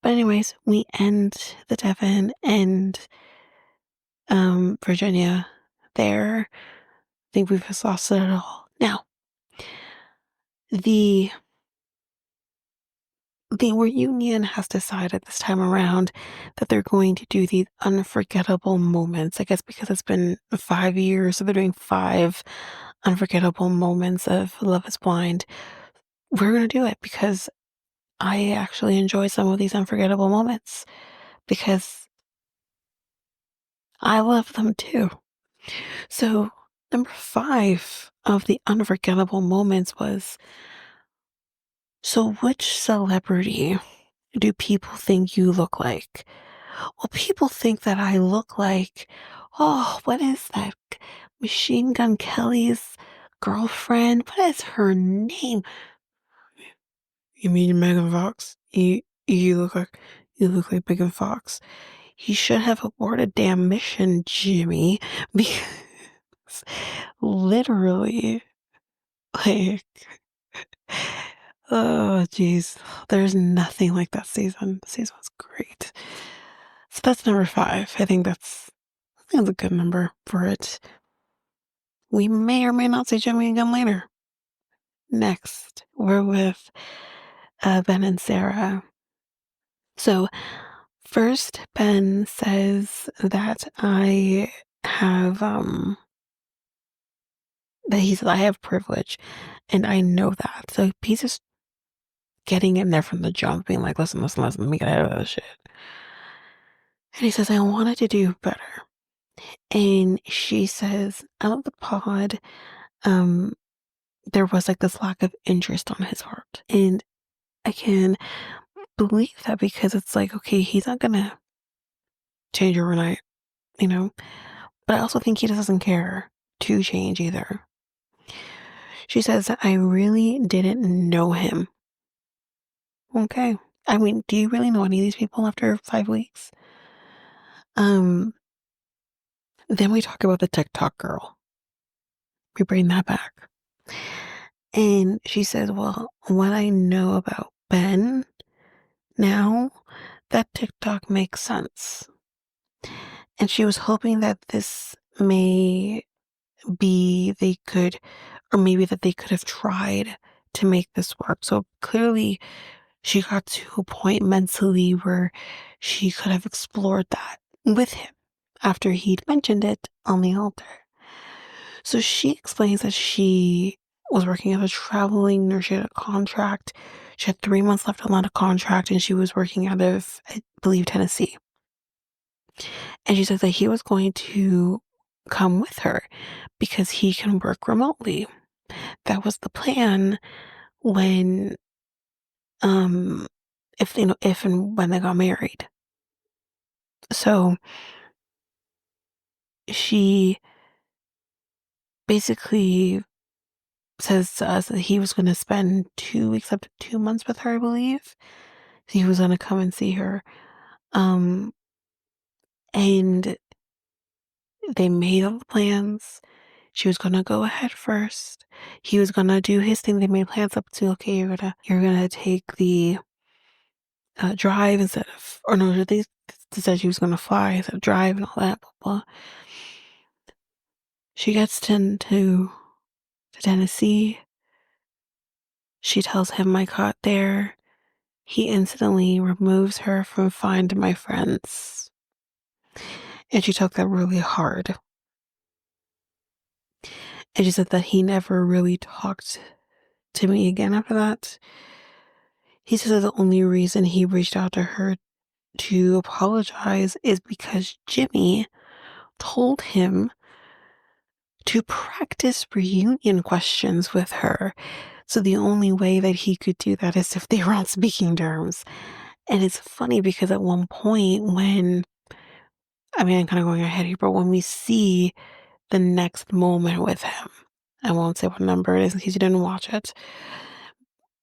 But anyways, we end the Devon and Virginia there. I think we've exhausted it all. Now, the the reunion has decided this time around that they're going to do these unforgettable moments. I guess because it's been 5 years, so they're doing 5 unforgettable moments of Love is Blind. We're going to do it because I actually enjoy some of these unforgettable moments because I love them too. So, number 5 of the unforgettable moments was, so which celebrity do people think you look like? Well, people think that I look like, oh, what is that? Machine Gun Kelly's girlfriend? What is her name? You mean Megan Fox? You look like Megan Fox. He should have aborted damn mission, Jimmy, because literally, like, oh, jeez, there's nothing like that season. The season was great. So that's number 5. I think that's think it's a good number for it. We may or may not see Jimmy again later. Next, we're with Ben and Sarah. So, first, Ben says that have, he says, I have privilege, and I know that. So he's just getting in there from the jump, being like, listen, listen, listen, let me get out of this shit. And he says, I wanted to do better. And she says, out of the pod, um, there was like this lack of interest on his part. And I can believe that because it's like, okay, he's not gonna change overnight, you know? But I also think he just doesn't care to change either. She says, I really didn't know him. Okay. I mean, do you really know any of these people after 5 weeks? Um, then we talk about the TikTok girl. We bring that back. And she says, well, what I know about Ben now, that TikTok makes sense. And she was hoping that this may be they could, or maybe that they could have tried to make this work. So clearly she got to a point mentally where she could have explored that with him after he'd mentioned it on the altar. So she explains that she was working as a traveling nurse. She had a contract. She had 3 months left on that contract, and she was working out of, I believe, Tennessee. And she says that he was going to come with her because he can work remotely. That was the plan when, um, if and when they got married. So she basically says to us that he was going to spend 2 weeks up to 2 months with her, I believe. He was going to come and see her. Um, and they made all the plans. She was gonna go ahead first. He was gonna do his thing. They made plans up to, okay, you're gonna take the drive instead of, or no, they said she was gonna fly instead of drive and all that, blah blah. She gets to Tennessee. She tells him I caught there. He instantly removes her from Find My Friends, and she took that really hard. And she said that he never really talked to me again after that. He says the only reason he reached out to her to apologize is because Jimmy told him to practice reunion questions with her. So the only way that he could do that is if they were on speaking terms. And it's funny because at one point when, I mean, I'm kind of going ahead here, but when we see the next moment with him, I won't say what number it is in case you didn't watch it.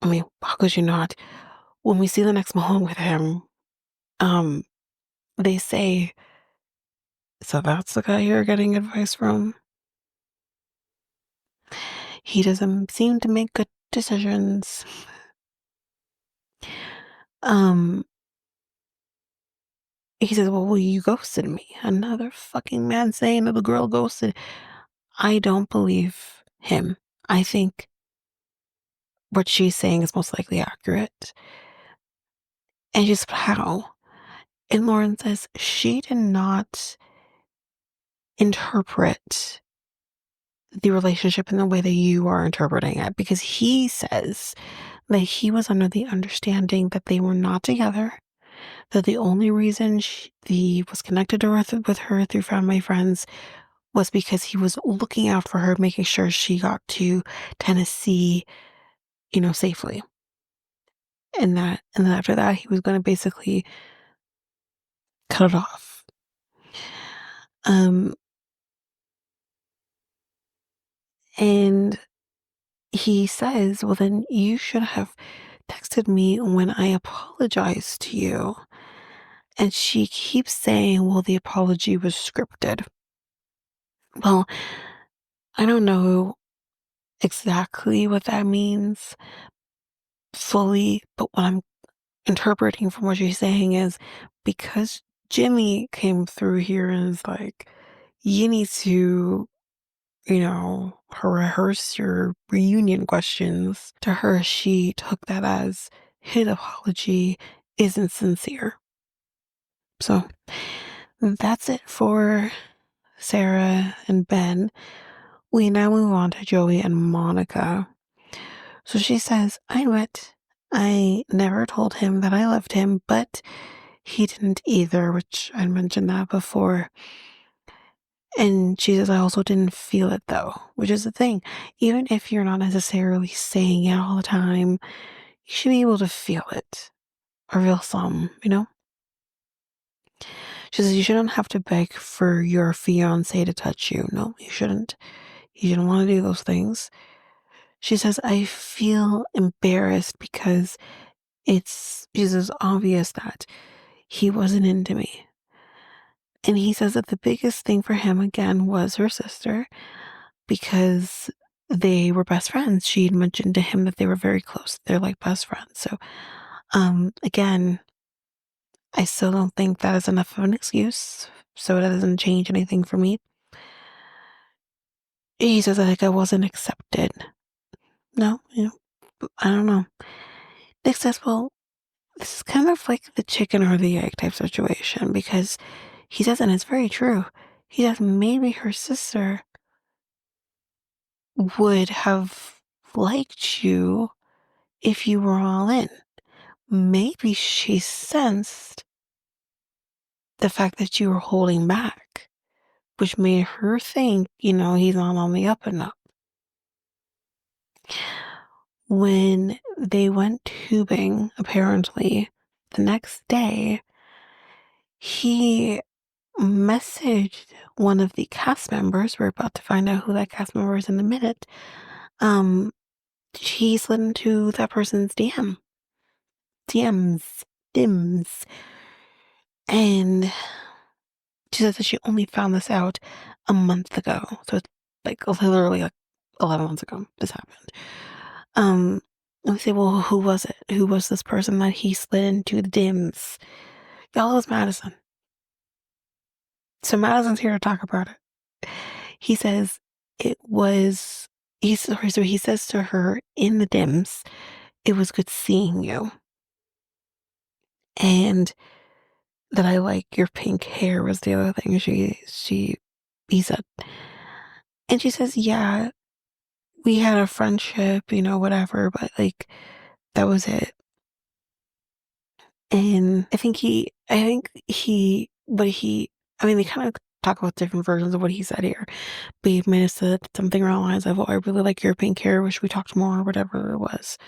I mean, how could you not? When we see the next moment with him, um, they say, so that's the guy you're getting advice from? He doesn't seem to make good decisions. Um, he says, well, you ghosted me. Another fucking man saying that the girl ghosted. I don't believe him. I think what she's saying is most likely accurate. And just how? And Lauren says she did not interpret the relationship in the way that you are interpreting it because he says that he was under the understanding that they were not together, that the only reason he was connected to her with her through Found My Friends was because he was looking out for her, making sure she got to Tennessee, safely. And then after that, he was going to basically cut it off. Um, and he says, well, then you should have texted me when I apologized to you. And she keeps saying, well, the apology was scripted. Well, I don't know exactly what that means fully, but what I'm interpreting from what she's saying is because Jimmy came through here and is like, you need to, rehearse your reunion questions. To her, she took that as his apology isn't sincere. So that's it for Sarah and Ben. We now move on to Joey and Monica. So she says, I admit I never told him that I loved him, but he didn't either, which I mentioned that before. And she says, I also didn't feel it though, which is the thing. Even if you're not necessarily saying it all the time, you should be able to feel it or feel some. She says, you shouldn't have to beg for your fiance to touch you. No, you shouldn't. You shouldn't want to do those things. She says, I feel embarrassed because she says, obvious that he wasn't into me. And he says that the biggest thing for him again was her sister because they were best friends. She had mentioned to him that they were very close. They're like best friends. So, again, I still don't think that is enough of an excuse. So it doesn't change anything for me. He says that like I wasn't accepted. No, I don't know. Nick says, well, this is kind of like the chicken or the egg type situation because he says, and it's very true. He says maybe her sister would have liked you if you were all in. Maybe she sensed the fact that you were holding back, which made her think, he's not on the up and up. When they went tubing, apparently, the next day, he messaged one of the cast members. We're about to find out who that cast member is in a minute. Um, he slid into that person's DMs. And she says that she only found this out a month ago. So it's like literally like 11 months ago this happened. And we say, well, who was it? Who was this person that he slid into the DMs? Y'all, it was Madison. So Madison's here to talk about it. He says it was, so he says to her in the DIMS, it was good seeing you. And that I like your pink hair was the other thing he said. And she says, yeah, we had a friendship, whatever, but like that was it. And I mean, they kind of talk about different versions of what he said here. But he may have said something along the lines of, oh, I really like your pink hair, wish we talked more, or whatever it was.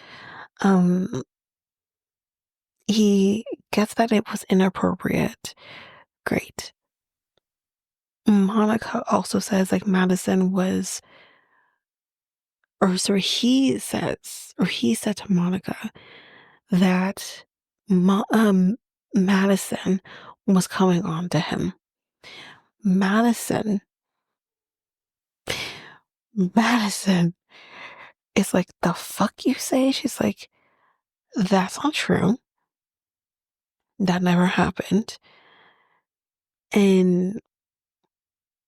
He gets that it was inappropriate. Great. Monica also says like Madison was, or sorry, he said to Monica that Madison was coming on to him. Madison is like, the fuck you say? She's like, that's not true. That never happened. And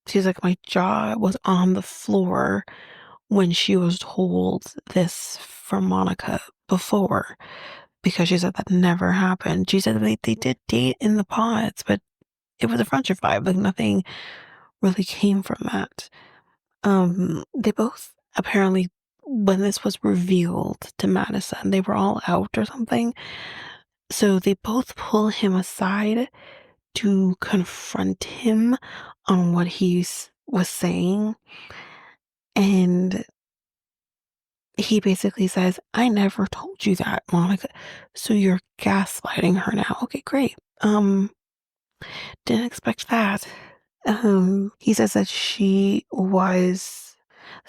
she's like, my jaw was on the floor when she was told this from Monica before, because she said that never happened. She said they did date in the pods, but it was a friendship vibe. Like nothing really came from that. They both apparently, when this was revealed to Madison, they were all out or something. So they both pull him aside to confront him on what he was saying. And he basically says, I never told you that, Monica. So you're gaslighting her now. Okay, great. Didn't expect that. He says that she was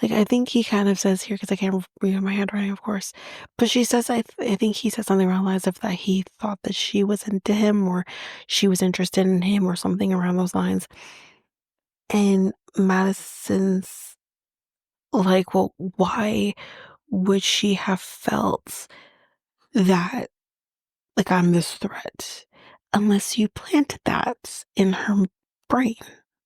like, I think he kind of says here, because I can't read my handwriting, of course, but she says, I think he said something around the lines of that he thought that she was into him or she was interested in him or something around those lines. And Madison's like, well, why would she have felt that, like, I'm this threat, unless you planted that in her brain?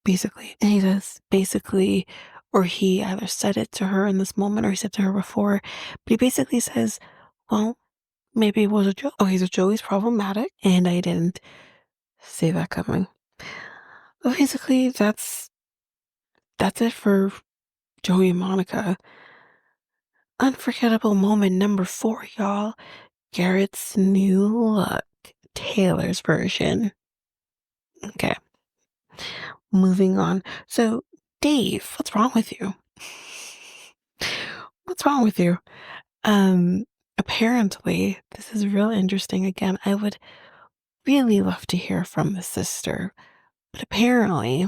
basically. And he says, basically, or he either said it to her in this moment or he said to her before, but he basically says, well, maybe it was a joke. Oh, he's a Joey's problematic, and I didn't see that coming. Well, basically, that's it for Joey and Monica. Unforgettable moment number 4, y'all. Garrett's new look. Taylor's version. Okay, moving on. So, Dave, what's wrong with you? What's wrong with you? Um, Apparently, this is real interesting. Again, I would really love to hear from the sister, but apparently,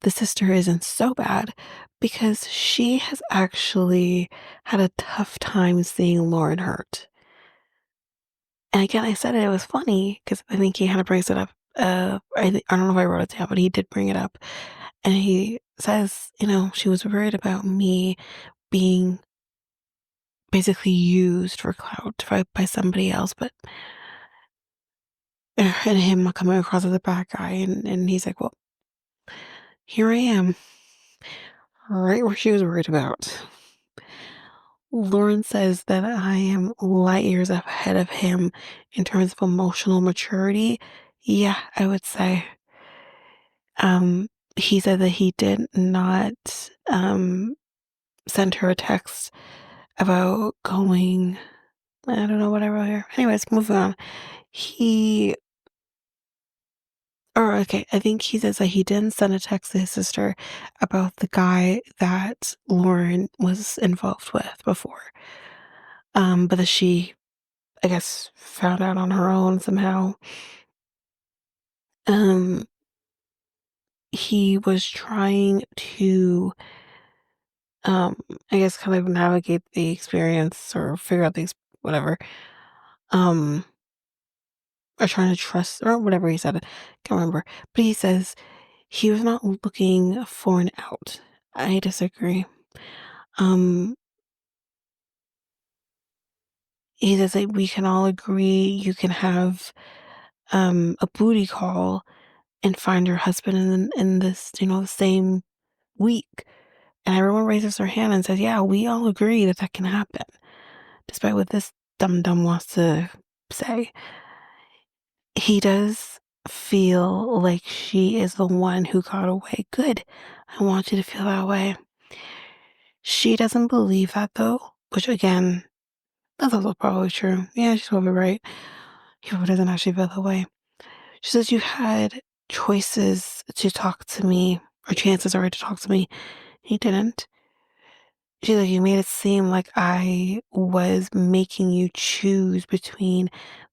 the sister isn't so bad because she has actually had a tough time seeing Lauren hurt. And again, I said it was funny because I think he kind of brings it up. I don't know if I wrote it down, but he did bring it up. And he says, she was worried about me being basically used for clout by somebody else, but and him coming across as a bad guy. And he's like, well, here I am, right where she was worried about. Lauren says that I am light years ahead of him in terms of emotional maturity. Yeah, I would say. Um, he said that he did not send her a text about going. I don't know what I wrote here. Anyways, moving on. He, or okay, I think he says that he didn't send a text to his sister about the guy that Lauren was involved with before. But that she, I guess, found out on her own somehow. Um, he was trying to, um, I guess, kind of navigate the experience or figure out things, whatever. Um, or trying to trust, or whatever he said. I can't remember. But he says he was not looking for an out. I disagree. Um, he says that we can all agree you can have a booty call and find your husband in this, the same week. And everyone raises their hand and says, yeah, we all agree that that can happen, despite what this dum dum wants to say. He does feel like she is the one who got away. Good. I want you to feel that way. She doesn't believe that though, which again, that's also probably true. Yeah, she's probably right. He probably doesn't actually feel that way. She says you had choices to talk to me, or chances already to talk to me. He didn't. She's like, you made it seem like I was making you choose between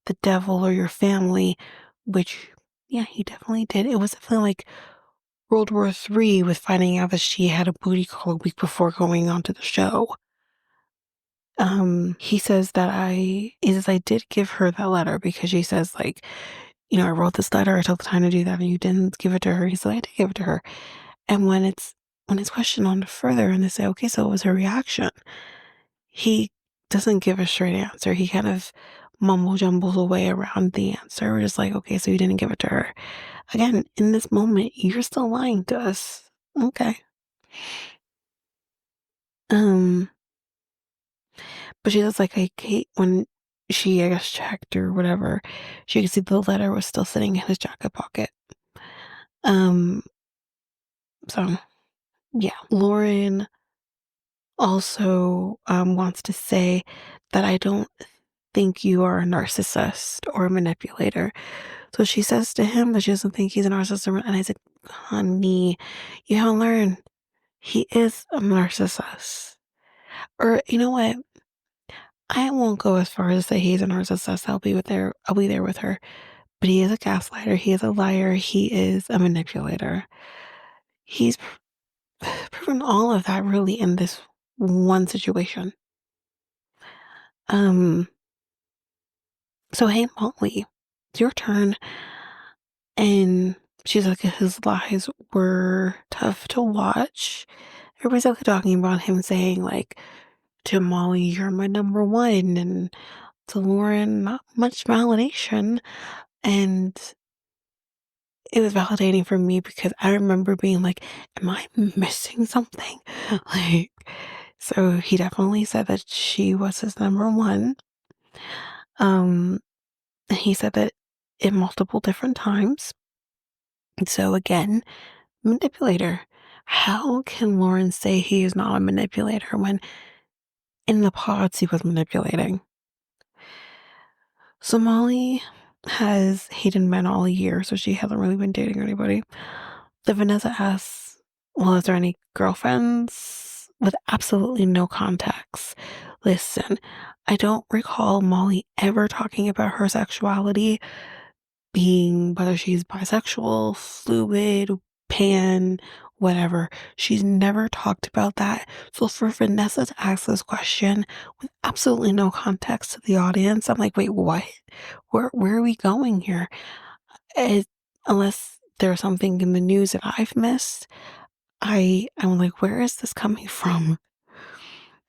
the devil or your family, which, yeah, he definitely did. It was definitely like World War III with finding out that she had a booty call a week before going onto the show. He says that I did give her that letter because she says, like, I wrote this letter, I took the time to do that, and you didn't give it to her. He said, I did give it to her. And when it's questioned on further and they say, okay, so what was her reaction? He doesn't give a straight answer. He kind of mumble jumbles away around the answer. We're just like, okay, so you didn't give it to her. Again, in this moment, you're still lying to us. Okay. Um, but she was like, I hate when she, I guess, checked or whatever. She could see the letter was still sitting in his jacket pocket. Um, so yeah. Lauren also wants to say that I don't think you are a narcissist or a manipulator. So she says to him that she doesn't think he's a narcissist. And I said, honey, you haven't learned. He is a narcissist. Or you know what? I won't go as far as to say he's a narcissist. I'll be there with her. But he is a gaslighter. He is a liar. He is a manipulator. He's proven all of that really in this one situation. Um, so hey Molly, it's your turn. And she's like, his lies were tough to watch. Everybody's like talking about him saying like to Molly, you're my number one, and to Lauren, not much validation. And it was validating for me because I remember being like, am I missing something? Like, so he definitely said that she was his number one. Um, and he said that in multiple different times. And so again, manipulator. How can Lauren say he is not a manipulator when in the pods he was manipulating? So Molly has hated men all year, so she hasn't really been dating anybody. The Vanessa asks, well, is there any girlfriends? With absolutely no context. Listen, I don't recall Molly ever talking about her sexuality being whether she's bisexual, fluid, pan, whatever. She's never talked about that. So for Vanessa to ask this question with absolutely no context to the audience, I'm like, wait, what? Where are we going here? It, unless there's something in the news that I've missed, I'm like, where is this coming from?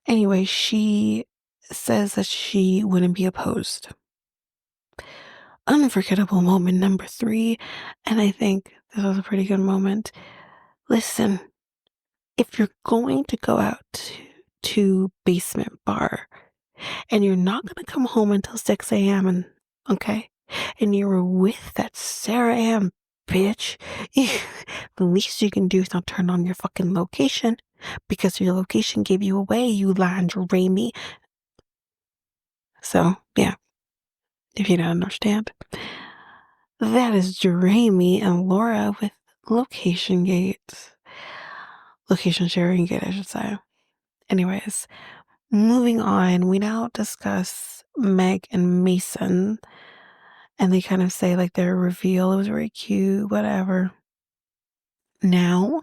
Anyway, she says that she wouldn't be opposed. Unforgettable moment number 3, and I think this was a pretty good moment. Listen, if you're going to go out to basement bar and you're not going to come home until 6 a.m. and okay, and you were with that Sarah Ann bitch, the least you can do is not turn on your fucking location because your location gave you away, you lingerie me. So, yeah, if you don't understand. That is Jeremy and Laura with Location Gate. Location Sharing Gate, I should say. Anyways, moving on, we now discuss Meg and Mason. And they kind of say, like, their reveal, it was very cute, whatever. Now,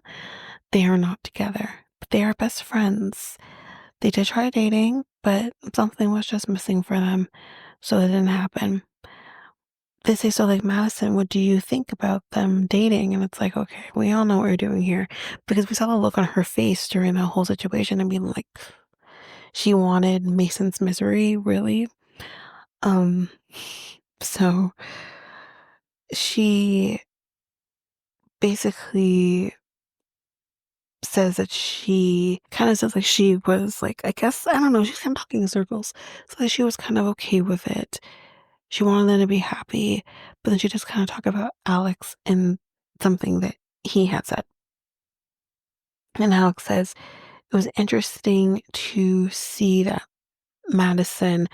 they are not together, but they are best friends. They did try dating, but something was just missing for them, so it didn't happen. They say, so like, Madison, what do you think about them dating? And it's like, okay, we all know what we're doing here because we saw the look on her face during that whole situation and being like, she wanted Mason's misery, really. Um, so she basically says that she kind of says like she was like, I guess, I don't know, she's kind of talking in circles. So that she was kind of okay with it. She wanted them to be happy, but then she just kind of talked about Alex and something that he had said. And Alex says, it was interesting to see that Madison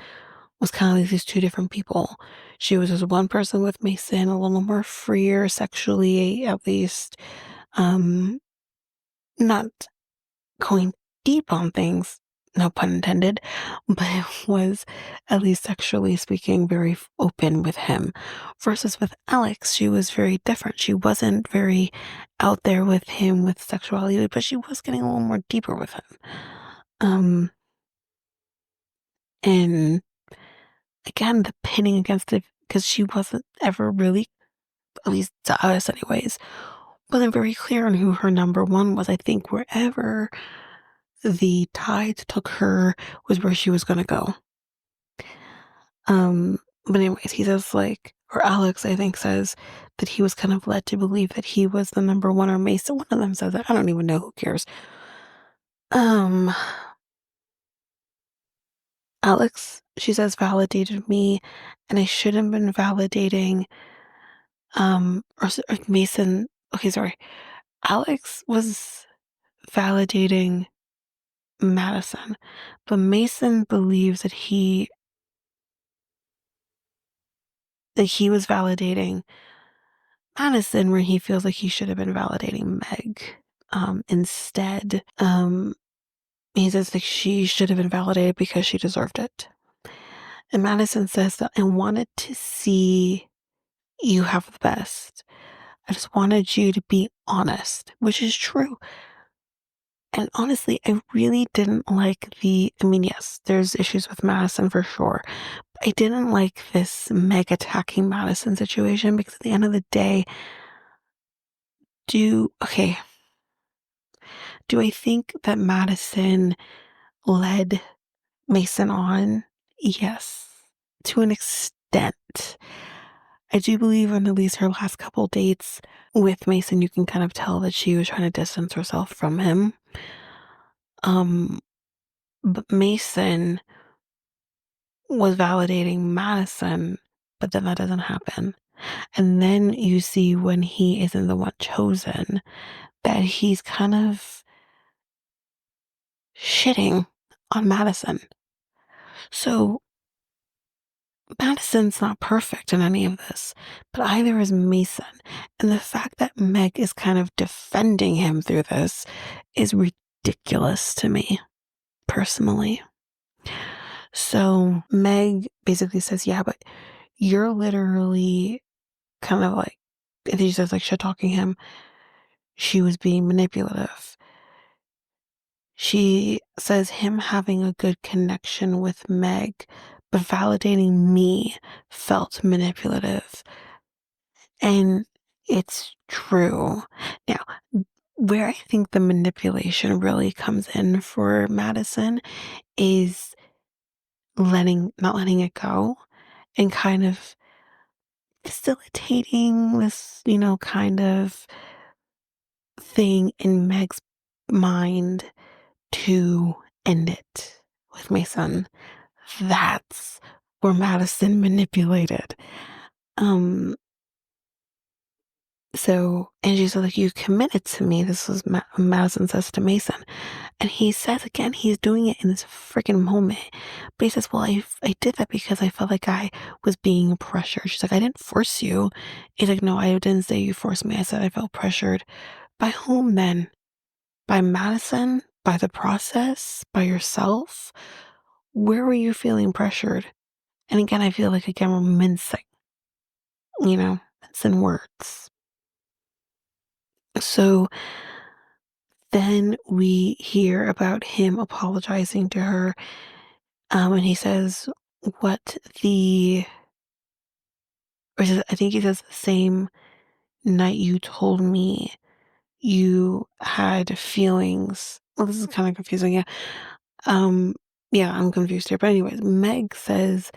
was kind of like these two different people. She was just one person with Mason, a little more freer sexually, at least. Not going deep on things, no pun intended, but it was, at least sexually speaking, very open with him. Versus with Alex, she was very different. She wasn't very out there with him with sexuality, but she was getting a little more deeper with him. And again, the pinning against it, because she wasn't ever really, at least to us anyways, wasn't very clear on who her number one was. I think wherever the tide took her was where she was going to go. But anyways, he says like, or Alex, I think, says that he was kind of led to believe that he was the number one, or Mason. One of them says that. I don't even know. Who cares? Um, Alex, she says, validated me, and I shouldn't have been validating. Or Mason. Okay, sorry. Alex was validating Madison, but Mason believes that he was validating Madison, where he feels like he should have been validating Meg instead. He says that she should have been validated because she deserved it. And Madison says that I wanted to see you have the best. I just wanted you to be honest, which is true. And honestly, I really didn't like I mean, yes, there's issues with Madison for sure. But I didn't like this Meg attacking Madison situation because at the end of the day, okay, do I think that Madison led Mason on? Yes, to an extent. I do believe on at least her last couple dates with Mason, you can kind of tell that she was trying to distance herself from him. Um, but Mason was validating Madison, but then that doesn't happen. And then you see when he isn't the one chosen, that he's kind of shitting on Madison. So Madison's not perfect in any of this, but either is Mason. And the fact that Meg is kind of defending him through this is ridiculous to me, personally. So Meg basically says, yeah, but you're literally kind of like, and she says, like, shit talking him. She was being manipulative. She says him having a good connection with Meg, but validating me felt manipulative. And it's true. Now, where I think the manipulation really comes in for Madison is not letting it go and kind of facilitating this, kind of thing in Meg's mind to end it with my son. That's where Madison manipulated. Um, and she said, like, you committed to me. This was Madison says to Mason. And he says again, he's doing it in this freaking moment. But he says, well, I did that because I felt like I was being pressured. She's like, I didn't force you. He's like, no, I didn't say you forced me. I said I felt pressured. By whom then? By Madison? By the process? By yourself? Where were you feeling pressured? And again, I feel like, again, we're mincing words. So then we hear about him apologizing to her. And he says, what the, I think he says, the same night you told me you had feelings. Well, this is kind of confusing. Yeah. Um, yeah, I'm confused here. But anyways, Meg says,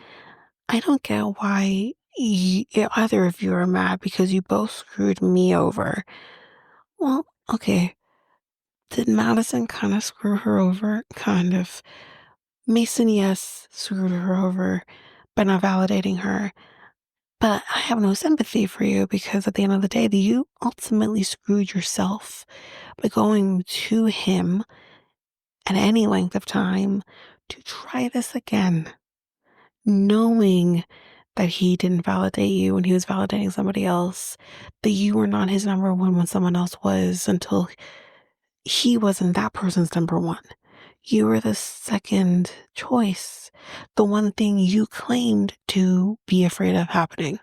I don't get why either of you are mad because you both screwed me over. Well, okay. Did Madison kind of screw her over? Kind of. Mason, yes, screwed her over by not validating her. But I have no sympathy for you because at the end of the day, you ultimately screwed yourself by going to him at any length of time to try this again, knowing that he didn't validate you when he was validating somebody else, that you were not his number one when someone else was until he wasn't that person's number one. You were the second choice, the one thing you claimed to be afraid of happening.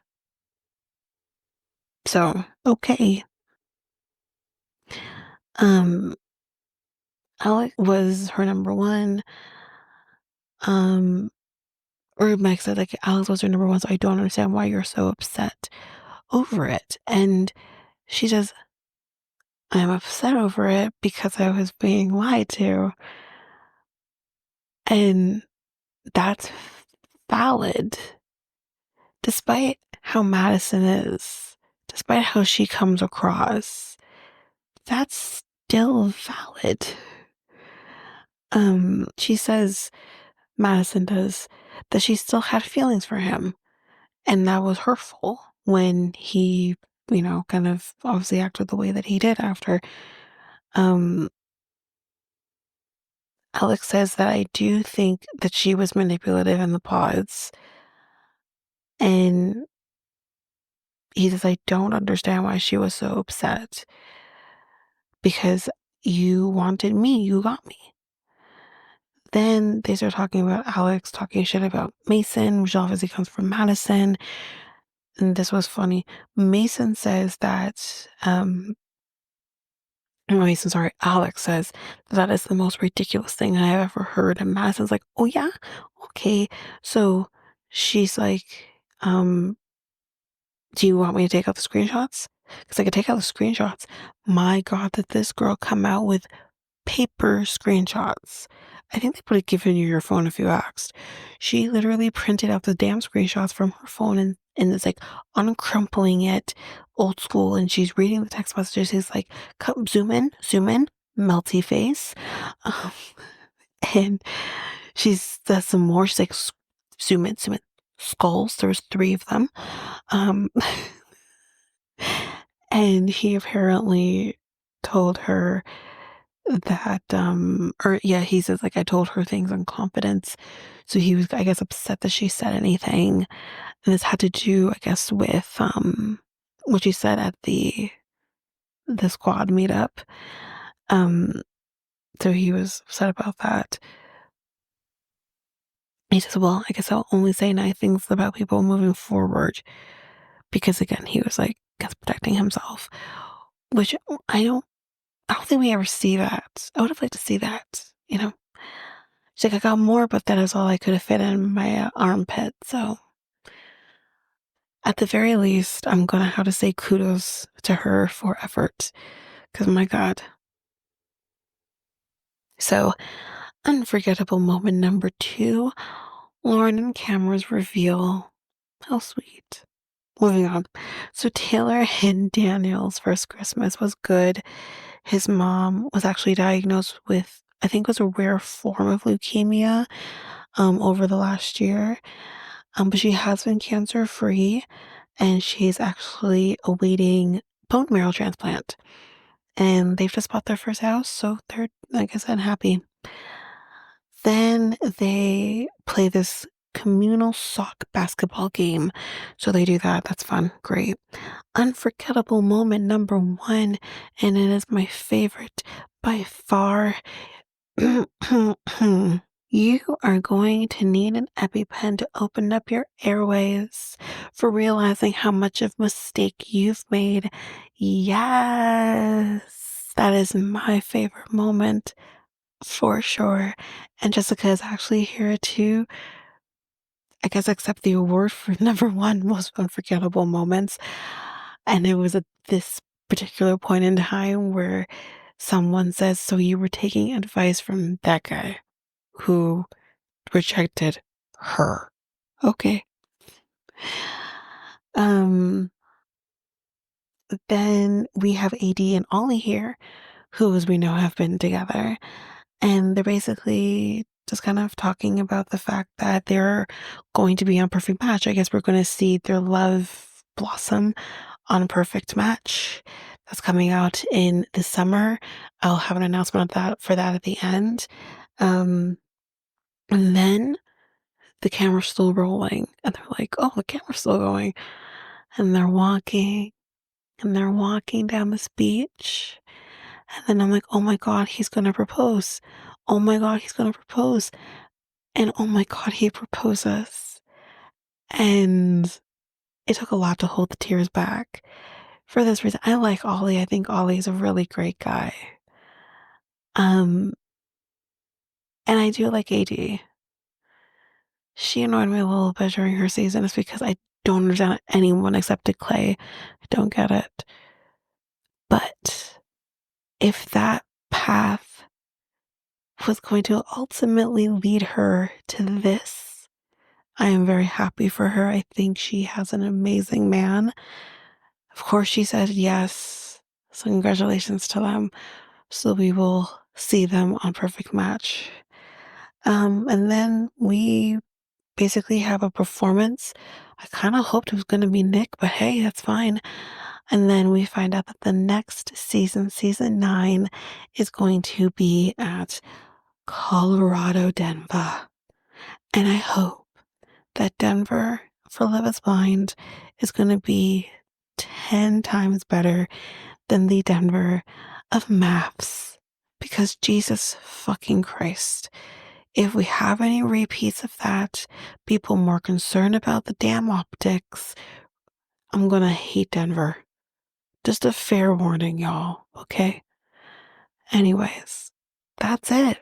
So, okay. Um, Alec was her number one. Um, or Meg said, like, Alex was her number one, so I don't understand why you're so upset over it. And she says, I'm upset over it because I was being lied to. And that's valid. Despite how Madison is, despite how she comes across, that's still valid. She says, Madison does, that she still had feelings for him. And that was hurtful when he, kind of obviously acted the way that he did after. Um, Alex says that I do think that she was manipulative in the pods. And he says, I don't understand why she was so upset. Because you wanted me, you got me. Then they start talking about Alex talking shit about Mason, which obviously comes from Madison. And this was funny. Mason says that, no, Mason, sorry, Alex says that is the most ridiculous thing I have ever heard. And Madison's like, oh yeah? Okay. So she's like, do you want me to take out the screenshots? Because I could take out the screenshots. My God, did this girl come out with paper screenshots? I think they would have given you your phone if you asked. She literally printed out the damn screenshots from her phone and it's like uncrumpling it old school, and she's reading the text messages. He's like, come, zoom in, melty face. Um, and she's does some more. She's like, zoom in, skulls. There was three of them. Um, and he apparently told her that, or yeah, he says, like, I told her things in confidence. So he was, I guess, upset that she said anything. And this had to do, I guess, with, what she said at the squad meetup. Um, so he was upset about that. He says, well, I guess I'll only say nice things about people moving forward. Because again, he was like, guess protecting himself. Which I don't think we ever see that. I would have liked to see that, you know? She's like, I got more, but that is all I could have fit in my armpit. So at the very least, I'm going to have to say kudos to her for effort. Because my God. So unforgettable moment number 2, Lauren and Cameron's reveal. How sweet. Moving on. So Taylor and Daniel's first Christmas was good. His mom was actually diagnosed with, I think it was a rare form of leukemia over the last year. But she has been cancer free, and she's actually awaiting bone marrow transplant. And they've just bought their first house, so they're, like I said, happy. Then they play this communal sock basketball game. So they do that. That's fun. Great. Unforgettable moment number 1, and it is my favorite by far. You are going to need an EpiPen to open up your airways for realizing how much of a mistake you've made. Yes, that is my favorite moment for sure. And Jessica is actually here to, I guess, accept the award for number 1 most unforgettable moments. And it was at this particular point in time where someone says, so you were taking advice from that guy who rejected her. Okay. Um, then we have AD and Ollie here, who, as we know, have been together. And they're basically just kind of talking about the fact that they're going to be on Perfect Match. I guess we're going to see their love blossom on Perfect Match. That's coming out in the summer. I'll have an announcement of that for that at the end. And then the camera's still rolling, and they're like, oh, the camera's still going. And they're walking down this beach. And then I'm like, oh my God, he's going to propose. Oh my God, he's going to propose. And oh my God, he proposes. And it took a lot to hold the tears back. For this reason, I like Ollie. I think Ollie's a really great guy. Um, and I do like AD. She annoyed me a little bit during her season. It's because I don't understand anyone except Clay. I don't get it. But if that path was going to ultimately lead her to this, I am very happy for her. I think she has an amazing man. Of course, she said yes. So congratulations to them. So we will see them on Perfect Match. And then we basically have a performance. I kind of hoped it was going to be Nick, but hey, that's fine. And then we find out that the next season, season 9, is going to be at Colorado, Denver. And I hope that Denver for Love is Blind is going to be 10 times better than the Denver of maps. Because Jesus fucking Christ, if we have any repeats of that, people more concerned about the damn optics, I'm gonna hate Denver. Just a fair warning, y'all, okay? Anyways, that's it.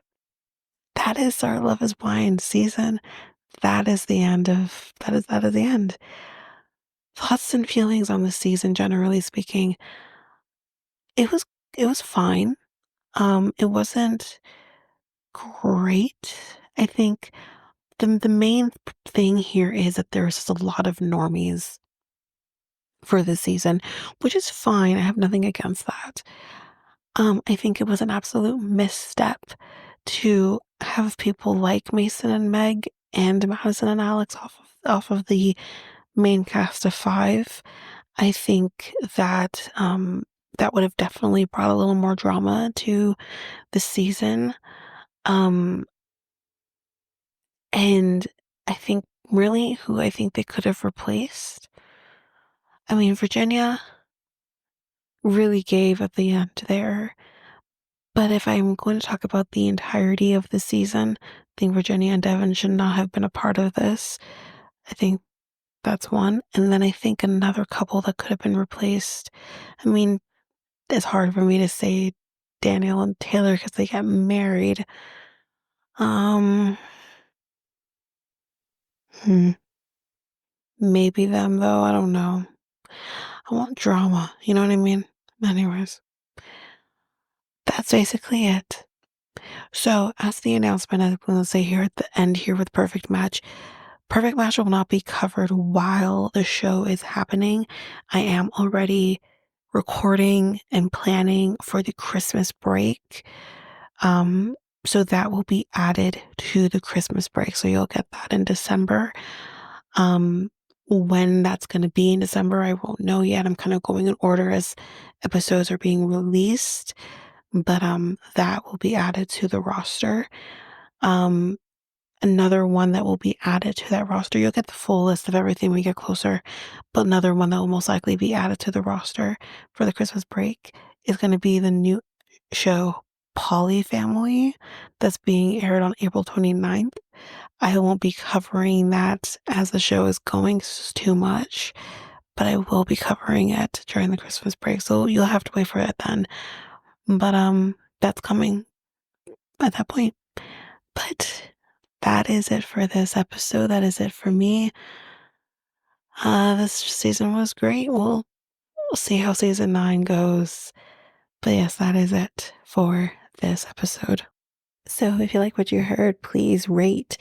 That is our Love is Blind season. That is the end of that is the end. Thoughts and feelings on the season, generally speaking. It was it was fine. It wasn't great. I think the main thing here is that there's just a lot of normies. for this season, which is fine. I have nothing against that. I think it was an absolute misstep to have people like Mason and Meg and Madison and Alex off of the main cast of five. I think that that would have definitely brought a little more drama to the season. Um, and I think really who I think they could have replaced. I mean, Virginia really gave at the end there. But if I'm going to talk about the entirety of the season, I think Virginia and Devin should not have been a part of this. I think that's one. And then I think another couple that could have been replaced. I mean, it's hard for me to say Daniel and Taylor because they got married. Um, hmm, maybe them though. I don't know. I want drama. You know what I mean? Anyways, that's basically it. So, as the announcement, I'm going to say here at the end here with Perfect Match, Perfect Match will not be covered while the show is happening. I am already recording and planning for the Christmas break. Um, so that will be added to the Christmas break. So you'll get that in December. When that's going to be in December, I won't know yet. I'm kind of going in order as episodes are being released, but that will be added to the roster. Um, Another one that will be added to that roster. You'll get the full list of everything when we get closer, but another one that will most likely be added to the roster for the Christmas break is going to be the new show Polly Family that's being aired on April 29th. I won't be covering that as the show is going, it's just too much, but I will be covering it during the Christmas break, so you'll have to wait for it then. But that's coming at that point. But that is it for this episode. That is it for me. This season was great. We'll see how season 9 goes. But yes, that is it for this episode. So if you like what you heard, please rate,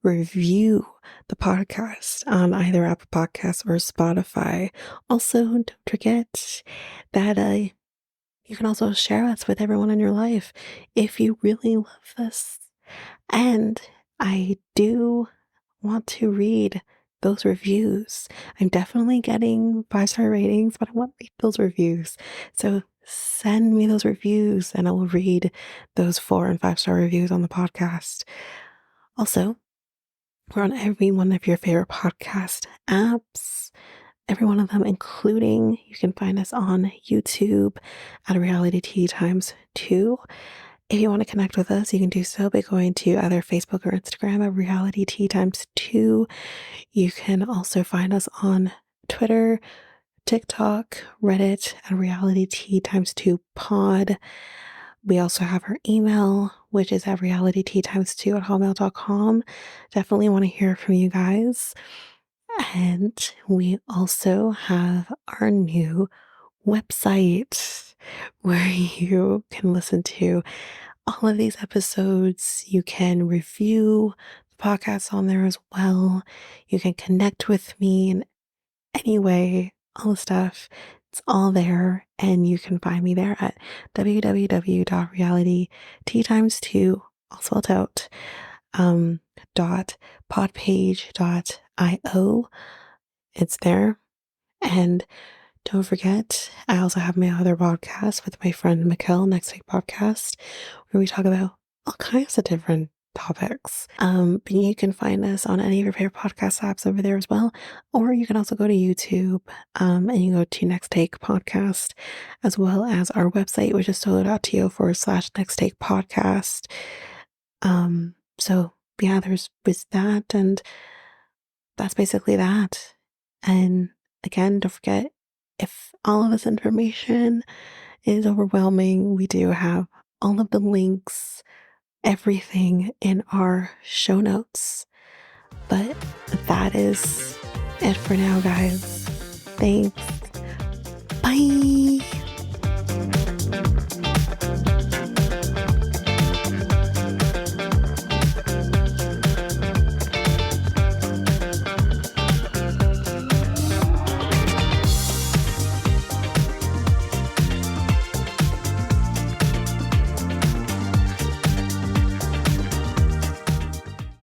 review the podcast on either Apple Podcasts or Spotify. Also, don't forget that you can also share us with everyone in your life if you really love this. And I do want to read those reviews. I'm definitely getting 5-star ratings, but I want to read those reviews. So send me those reviews and I will read those 4 and 5-star reviews on the podcast. Also, we're on every one of your favorite podcast apps. Every one of them, including you can find us on YouTube at Reality Tea Times 2. If you want to connect with us, you can do so by going to either Facebook or Instagram at Reality Tea Times 2. You can also find us on Twitter, TikTok, Reddit at Reality Tea Times 2 Pod. We also have our email, which is at realityteatimes2 at hotmail.com. Definitely want to hear from you guys. And we also have our new website where you can listen to all of these episodes. You can review the podcast on there as well. You can connect with me in any way, all the stuff. It's all there. And you can find me there at www.realityteatimes2, all spelled out, .podpage.io. It's there. And don't forget, I also have my other podcast with my friend Mikkel, Next Take Podcast, where we talk about all kinds of different topics. But you can find us on any of your favorite podcast apps over there as well. Or you can also go to YouTube and you go to Next Take Podcast, as well as our website, which is solo.to/Next Take Podcast. So yeah, there's that, and that's basically that. And again, don't forget, if all of this information is overwhelming, we do have all of the links, everything in our show notes. But that is it for now, guys. Thanks. Bye.